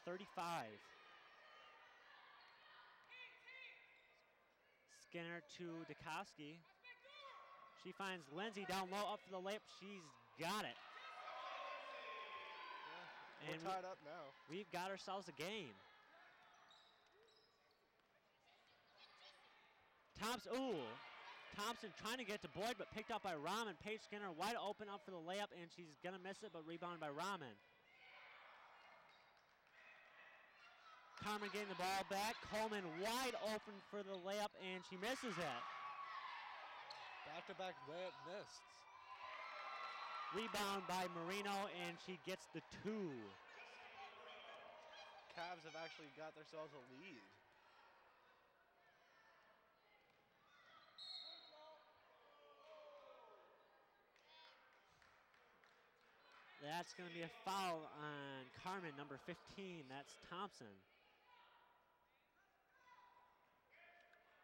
Skinner to Dukoski. She finds Lindsay down low, up for the layup. She's got it. Yeah, we're tied up now. We've got ourselves a game. Thompson trying to get to Boyd, but picked up by Rahman. Paige Skinner wide open up for the layup, and she's going to miss it, but rebounded by Rahman. Carman getting the ball back. Coleman wide open for the layup, and she misses it. Back-to-back layup missed. Rebound by Marino, and she gets the two. Cavs have actually got themselves a lead. That's going to be a foul on Carman, number 15. That's Thompson.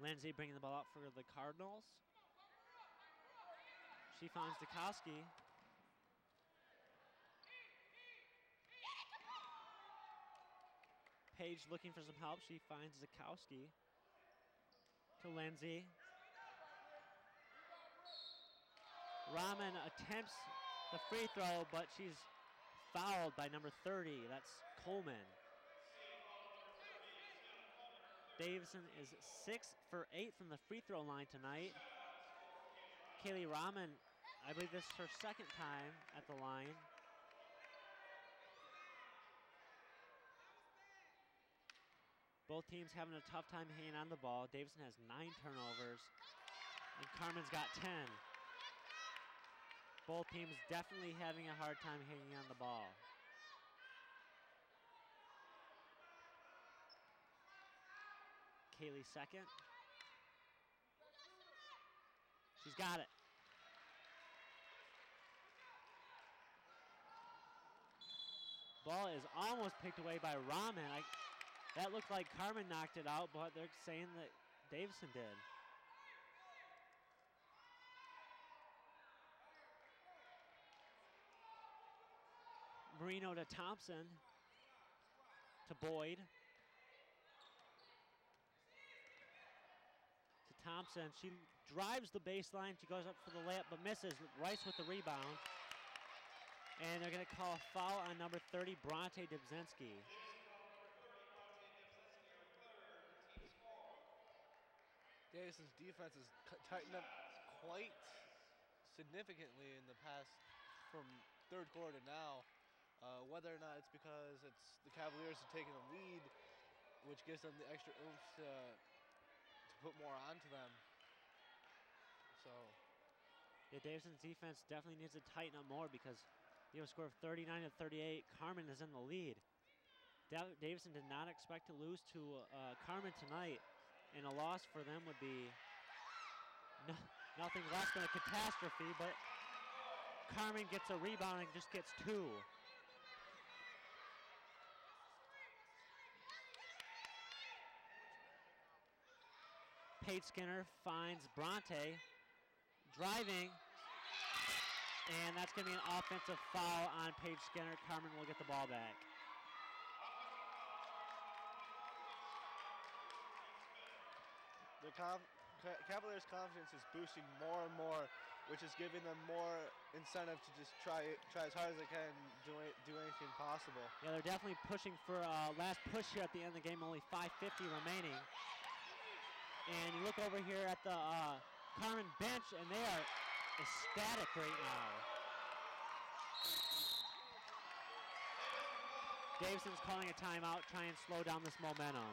Lindsay bringing the ball up for the Cardinals. She finds Dukoski. Paige looking for some help. She finds Dukoski to Lindsay. Rahman attempts the free throw, but she's fouled by number 30. That's Coleman. Davison is 6 for 8 from the free throw line tonight. Kaylee Rahman, I believe this is her second time at the line. Both teams having a tough time hanging on the ball. Davison has 9 turnovers, and Carman's got 10. Both teams definitely having a hard time hanging on the ball. Kaylee second. She's got it. Ball is almost picked away by Rahman. That looked like Carman knocked it out, but they're saying that Davison did. Marino to Thompson, to Boyd. To Thompson, she drives the baseline, she goes up for the layup but misses. Rice with the rebound. And they're gonna call a foul on number 30, Bronte Dubzinski. Davison's defense has tightened up quite significantly in the past from third quarter to now. Whether or not it's because it's the Cavaliers have taken the lead, which gives them the extra oomph to put more onto them. So, yeah, Davison's defense definitely needs to tighten up more because you have a score of 39-38. Carman is in the lead. Davison did not expect to lose to Carman tonight, and a loss for them would be nothing less than a catastrophe, but Carman gets a rebound and just gets 2. Paige Skinner finds Bronte driving, and that's going to be an offensive foul on Paige Skinner. Carman will get the ball back. The Cavaliers' confidence is boosting more and more, which is giving them more incentive to just try as hard as they can, do anything possible. Yeah, they're definitely pushing for a last push here at the end of the game. Only 5:50 remaining. And you look over here at the Carman bench, and they are ecstatic right now. Davison's calling a timeout, try and slow down this momentum.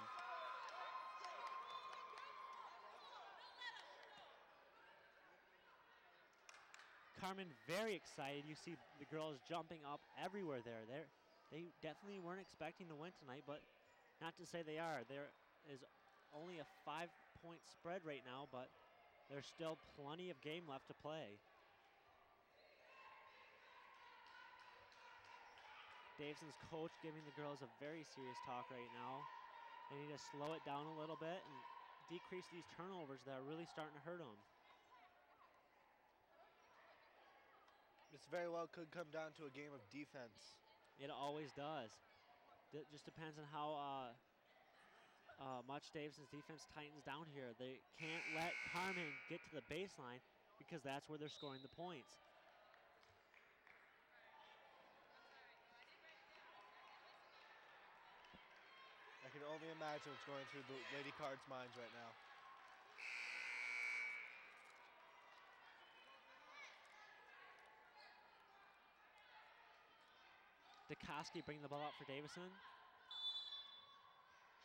Carman very excited. You see the girls jumping up everywhere there. They definitely weren't expecting to win tonight, but not to say they are. There is only a 5-point spread right now, but there's still plenty of game left to play. Davison's coach giving the girls a very serious talk right now. They need to slow it down a little bit and decrease these turnovers that are really starting to hurt them. This very well could come down to a game of defense. It always does. It just depends on how much Davison's defense tightens down here. They can't let Carman get to the baseline because that's where they're scoring the points. I can only imagine what's going through the Lady Cards' minds right now. Dukoski bringing the ball out for Davison.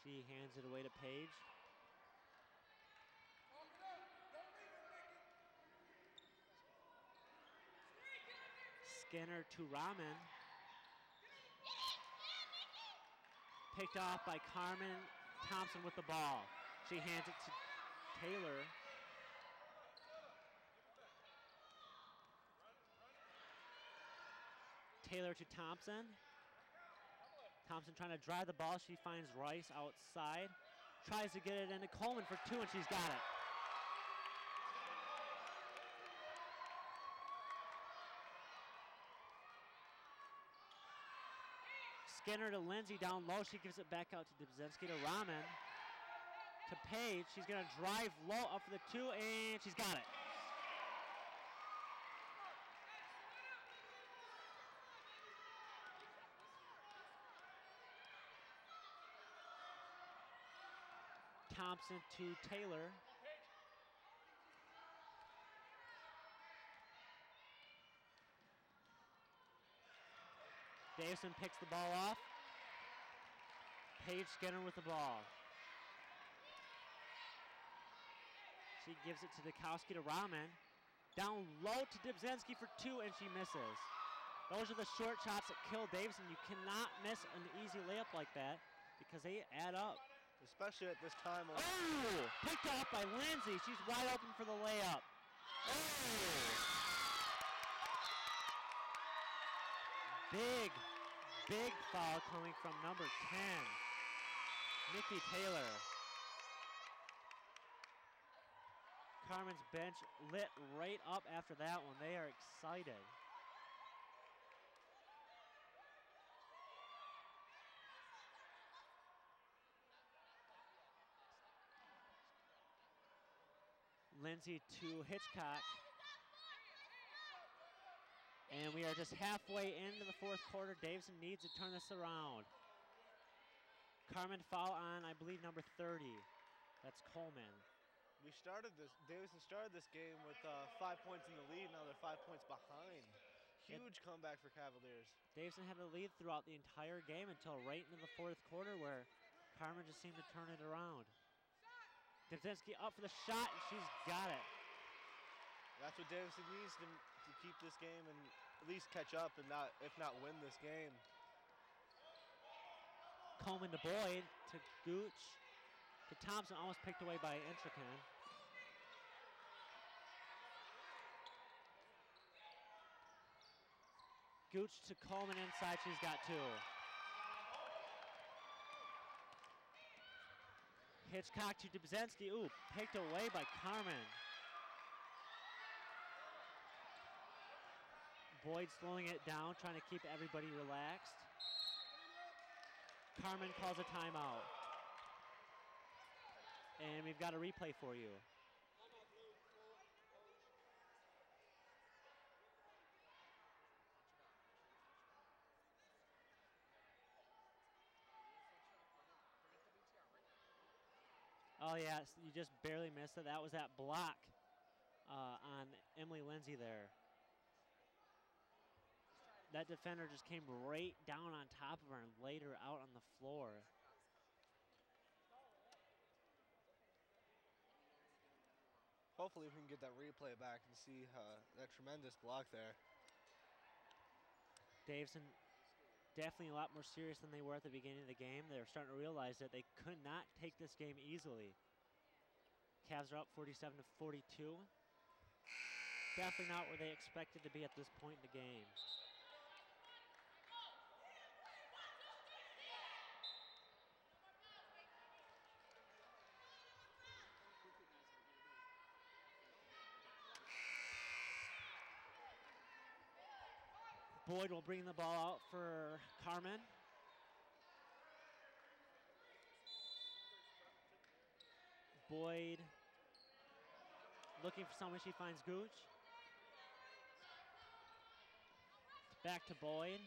She hands it away to Paige. Skinner to Rahman. Picked off by Carman. Thompson with the ball. She hands it to Taylor. Taylor to Thompson. Thompson trying to drive the ball. She finds Rice outside. Tries to get it into Coleman for two, and she's got it. Skinner to Lindsay down low. She gives it back out to Dubzinski to Rahman. To Paige. She's going to drive low up for the two, and she's got it. Thompson to Taylor. Davison picks the ball off. Paige Skinner with the ball. She gives it to Dukoski to Rahman. Down low to Dubzinski for two, and she misses. Those are the short shots that kill Davison. You cannot miss an easy layup like that because they add up. Especially at this time. Oh! Picked off by Lindsay. She's wide open for the layup. Oh! Big foul coming from number 10, Nikki Taylor. Carman's bench lit right up after that one. They are excited. Lindsay to Hitchcock. And we are just halfway into the fourth quarter. Davison needs to turn this around. Carman foul on, I believe, number 30. That's Coleman. Davison started this game with 5 points in the lead. Now they're 5 points behind. Huge comeback for Cavaliers. Davison had a lead throughout the entire game until right into the fourth quarter where Carman just seemed to turn it around. Dubzinski up for the shot, and she's got it. That's what Davison needs to keep this game and at least catch up and if not win this game. Coleman to Boyd, to Gooch, to Thompson, almost picked away by Intrican. Gooch to Coleman inside, she's got two. Hitchcock to Dubzinski. Ooh, picked away by Carman. Boyd slowing it down, trying to keep everybody relaxed. Carman calls a timeout. And we've got a replay for you. Oh, yeah, you just barely missed it. That was that block on Emily Lindsay there. That defender just came right down on top of her and laid her out on the floor. Hopefully we can get that replay back and see that tremendous block there. Davison definitely a lot more serious than they were at the beginning of the game. They're starting to realize that they could not take this game easily. Cavs are up 47 to 42. Definitely not where they expected to be at this point in the game. Boyd will bring the ball out for Carman. Boyd looking for someone. She finds Gooch. Back to Boyd.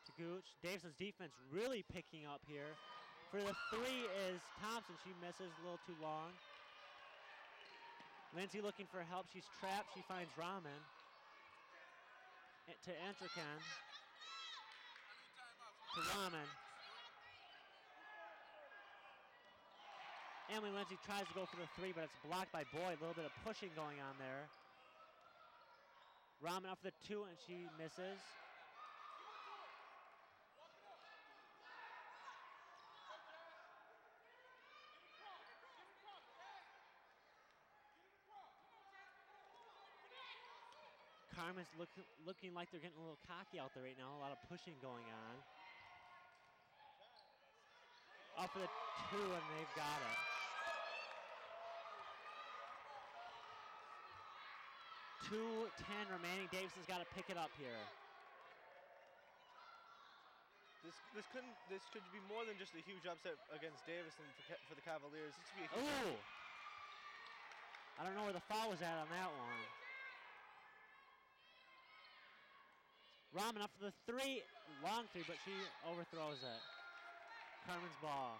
To Gooch. Davison's defense really picking up here. For the three is Thompson. She misses a little too long. Lindsay looking for help. She's trapped. She finds Rahman. To Entrecan. To Rahman. Emily Lindsay tries to go for the three, but it's blocked by Boyd. A little bit of pushing going on there. Rahman up for the two, and she misses. Carmen's looking like they're getting a little cocky out there right now. A lot of pushing going on. Up for the two, and they've got it. 2:10 remaining. Davison's got to pick it up here. This could be more than just a huge upset against Davison for the Cavaliers. This could be a huge. Ooh! I don't know where the foul was at on that one. Rahman up for the three, long three, but she overthrows it. Carman's ball.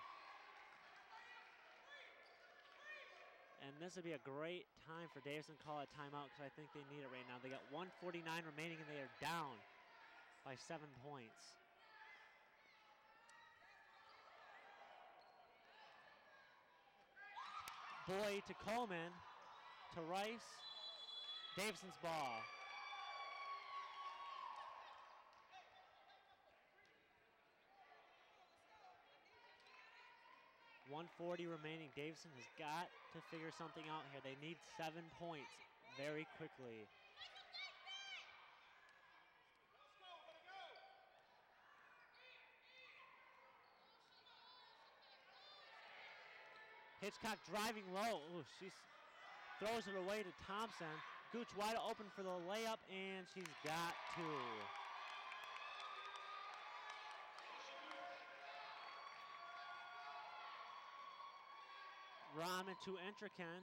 And this would be a great time for Davison to call a timeout because I think they need it right now. They got 1:49 remaining and they are down by 7 points. Boyd to Coleman, to Rice. Davison's ball. .140 remaining. Davison has got to figure something out here. They need 7 points very quickly. Hitchcock driving low. Ooh, she throws it away to Thompson. Gooch wide open for the layup, and she's got two. Rahman to Entrecan.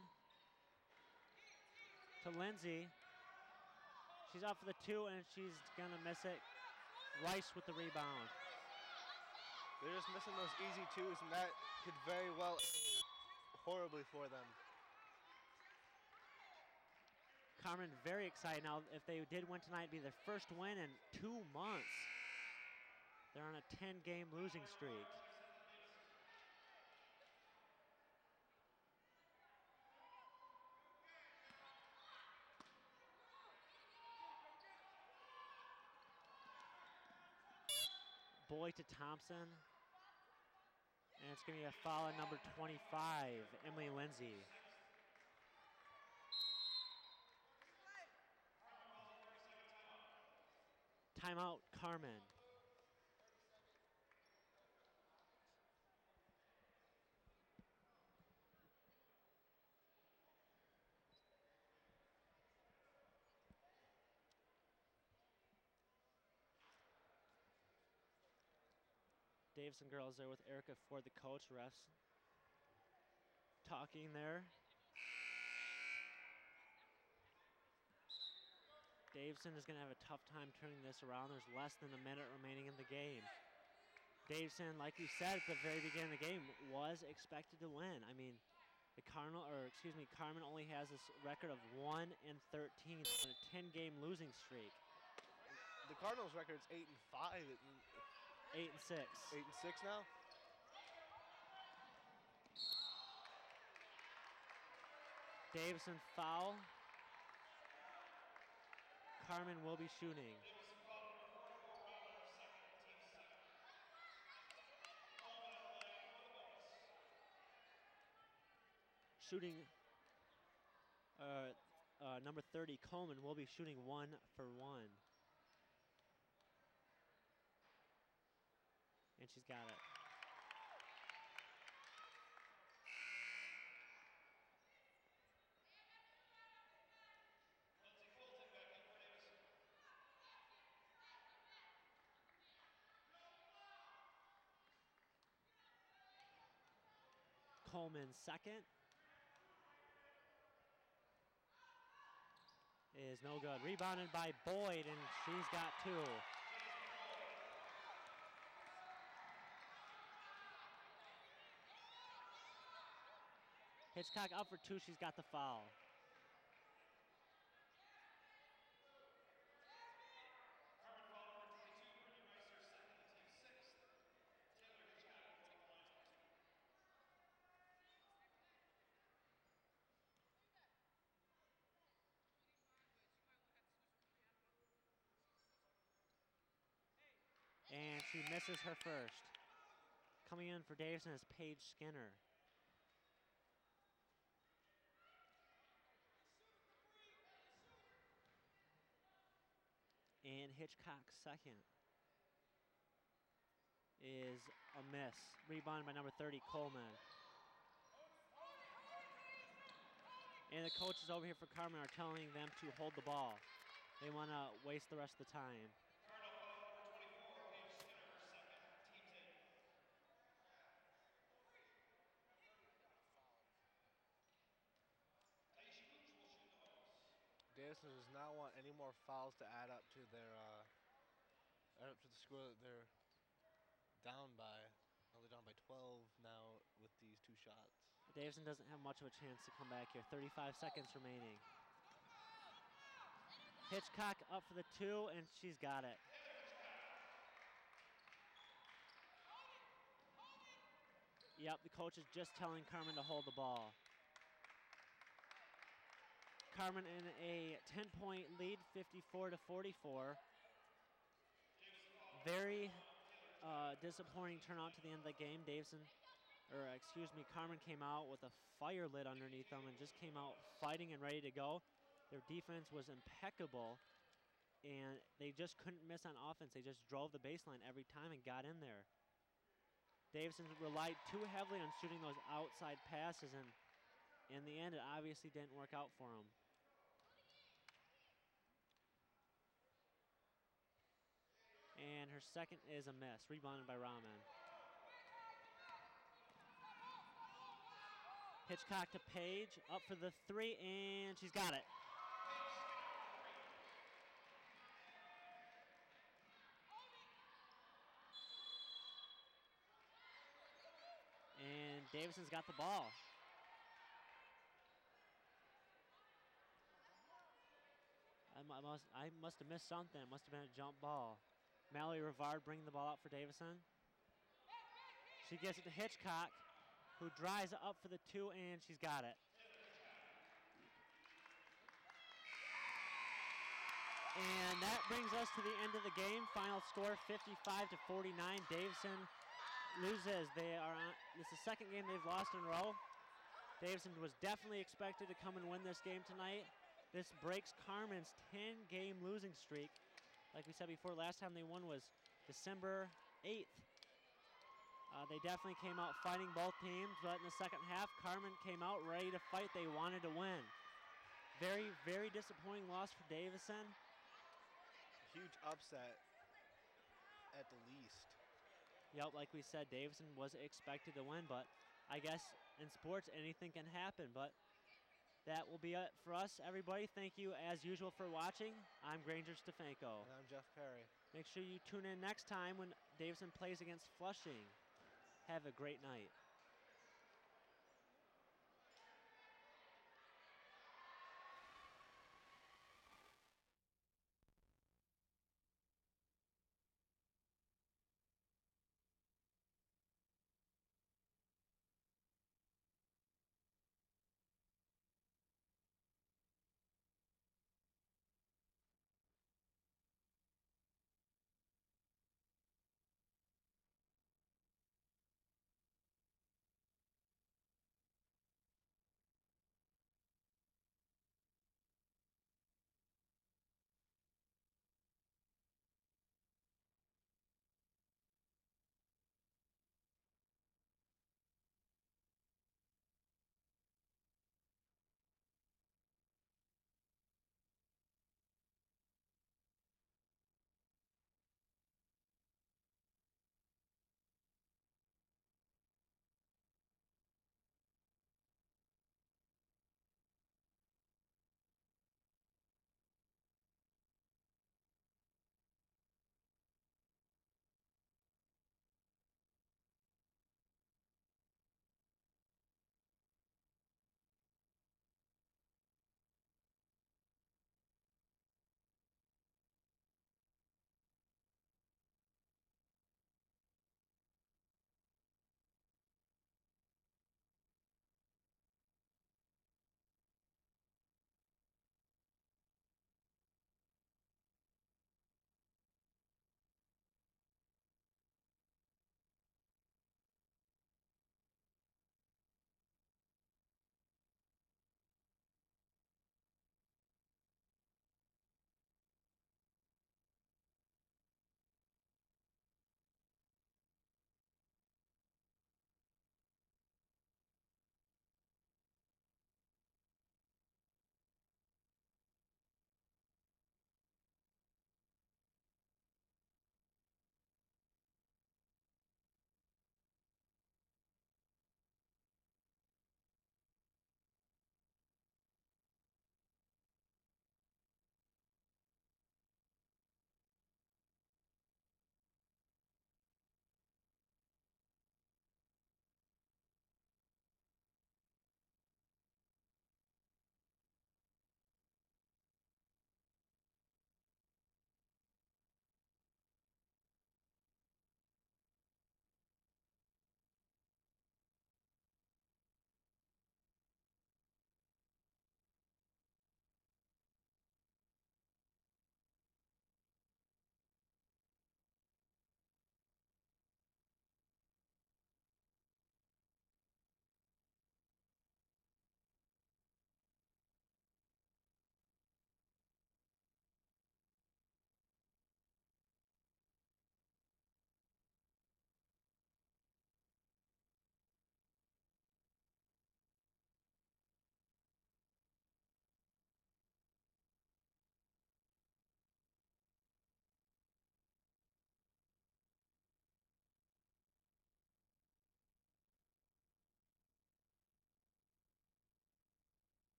To Lindsay. She's up for the two, and she's going to miss it. Rice with the rebound. They're just missing those easy twos, and that could very well horribly for them. Carman very excited now. If they did win tonight, it'd be their first win in 2 months. They're on a 10-game losing streak. Boyd to Thompson. And it's going to be a foul on number 25, Emily Lindsay. Timeout, Carman. Davison girls there with Erica Ford, the coach. Refs talking there. Davison is going to have a tough time turning this around. There's less than a minute remaining in the game. Davison, like we said at the very beginning of the game, was expected to win. I mean, Carman only has this record of 1-13 on a 10-game losing streak. The Cardinals' record's 8-5. 8-6. 8-6 now. Davison foul. Carman will be shooting. Shooting number 30, Coleman, will be shooting 1 for 1. And she's got it. Coleman second. Is no good. Rebounded by Boyd, and she's got 2. Hitchcock up for 2. She's got the foul. And she misses her first. Coming in for Davison is Paige Skinner. And Hitchcock's second is a miss. Rebound by number 30, Coleman. And the coaches over here for Carman are telling them to hold the ball. They want to waste the rest of the time. Davison does not want any more fouls to add up to their the score that they're down by. Well, they're down by 12 now with these 2 shots. Davison doesn't have much of a chance to come back here. 35 seconds remaining. Hitchcock up for the 2, and she's got it. Yep, the coach is just telling Carman to hold the ball. Carman in a 10-point lead, 54-44. Very disappointing turnout to the end of the game. Carman came out with a fire lit underneath them and just came out fighting and ready to go. Their defense was impeccable, and they just couldn't miss on offense. They just drove the baseline every time and got in there. Davison relied too heavily on shooting those outside passes, and in the end, it obviously didn't work out for them. And her second is a miss, rebounded by Rahman. Hitchcock to Page, up for the 3, and she's got it. And Davison's got the ball. I must have missed something. It must have been a jump ball. Mallory Rivard bringing the ball up for Davison. She gets it to Hitchcock, who drives it up for the 2, and she's got it. And that brings us to the end of the game. Final score 55-49. Davison loses. It's the second game they've lost in a row. Davison was definitely expected to come and win this game tonight. This breaks Carman's 10-game losing streak. Like we said before, last time they won was December 8th. They definitely came out fighting both teams, but in the second half, Carman came out ready to fight. They wanted to win. Very, very disappointing loss for Davison. Huge upset at the least. Yep, like we said, Davison was expected to win, but I guess in sports anything can happen. But that will be it for us, everybody. Thank you, as usual, for watching. I'm Granger Stefanko. And I'm Jeff Perry. Make sure you tune in next time when Davison plays against Flushing. Have a great night.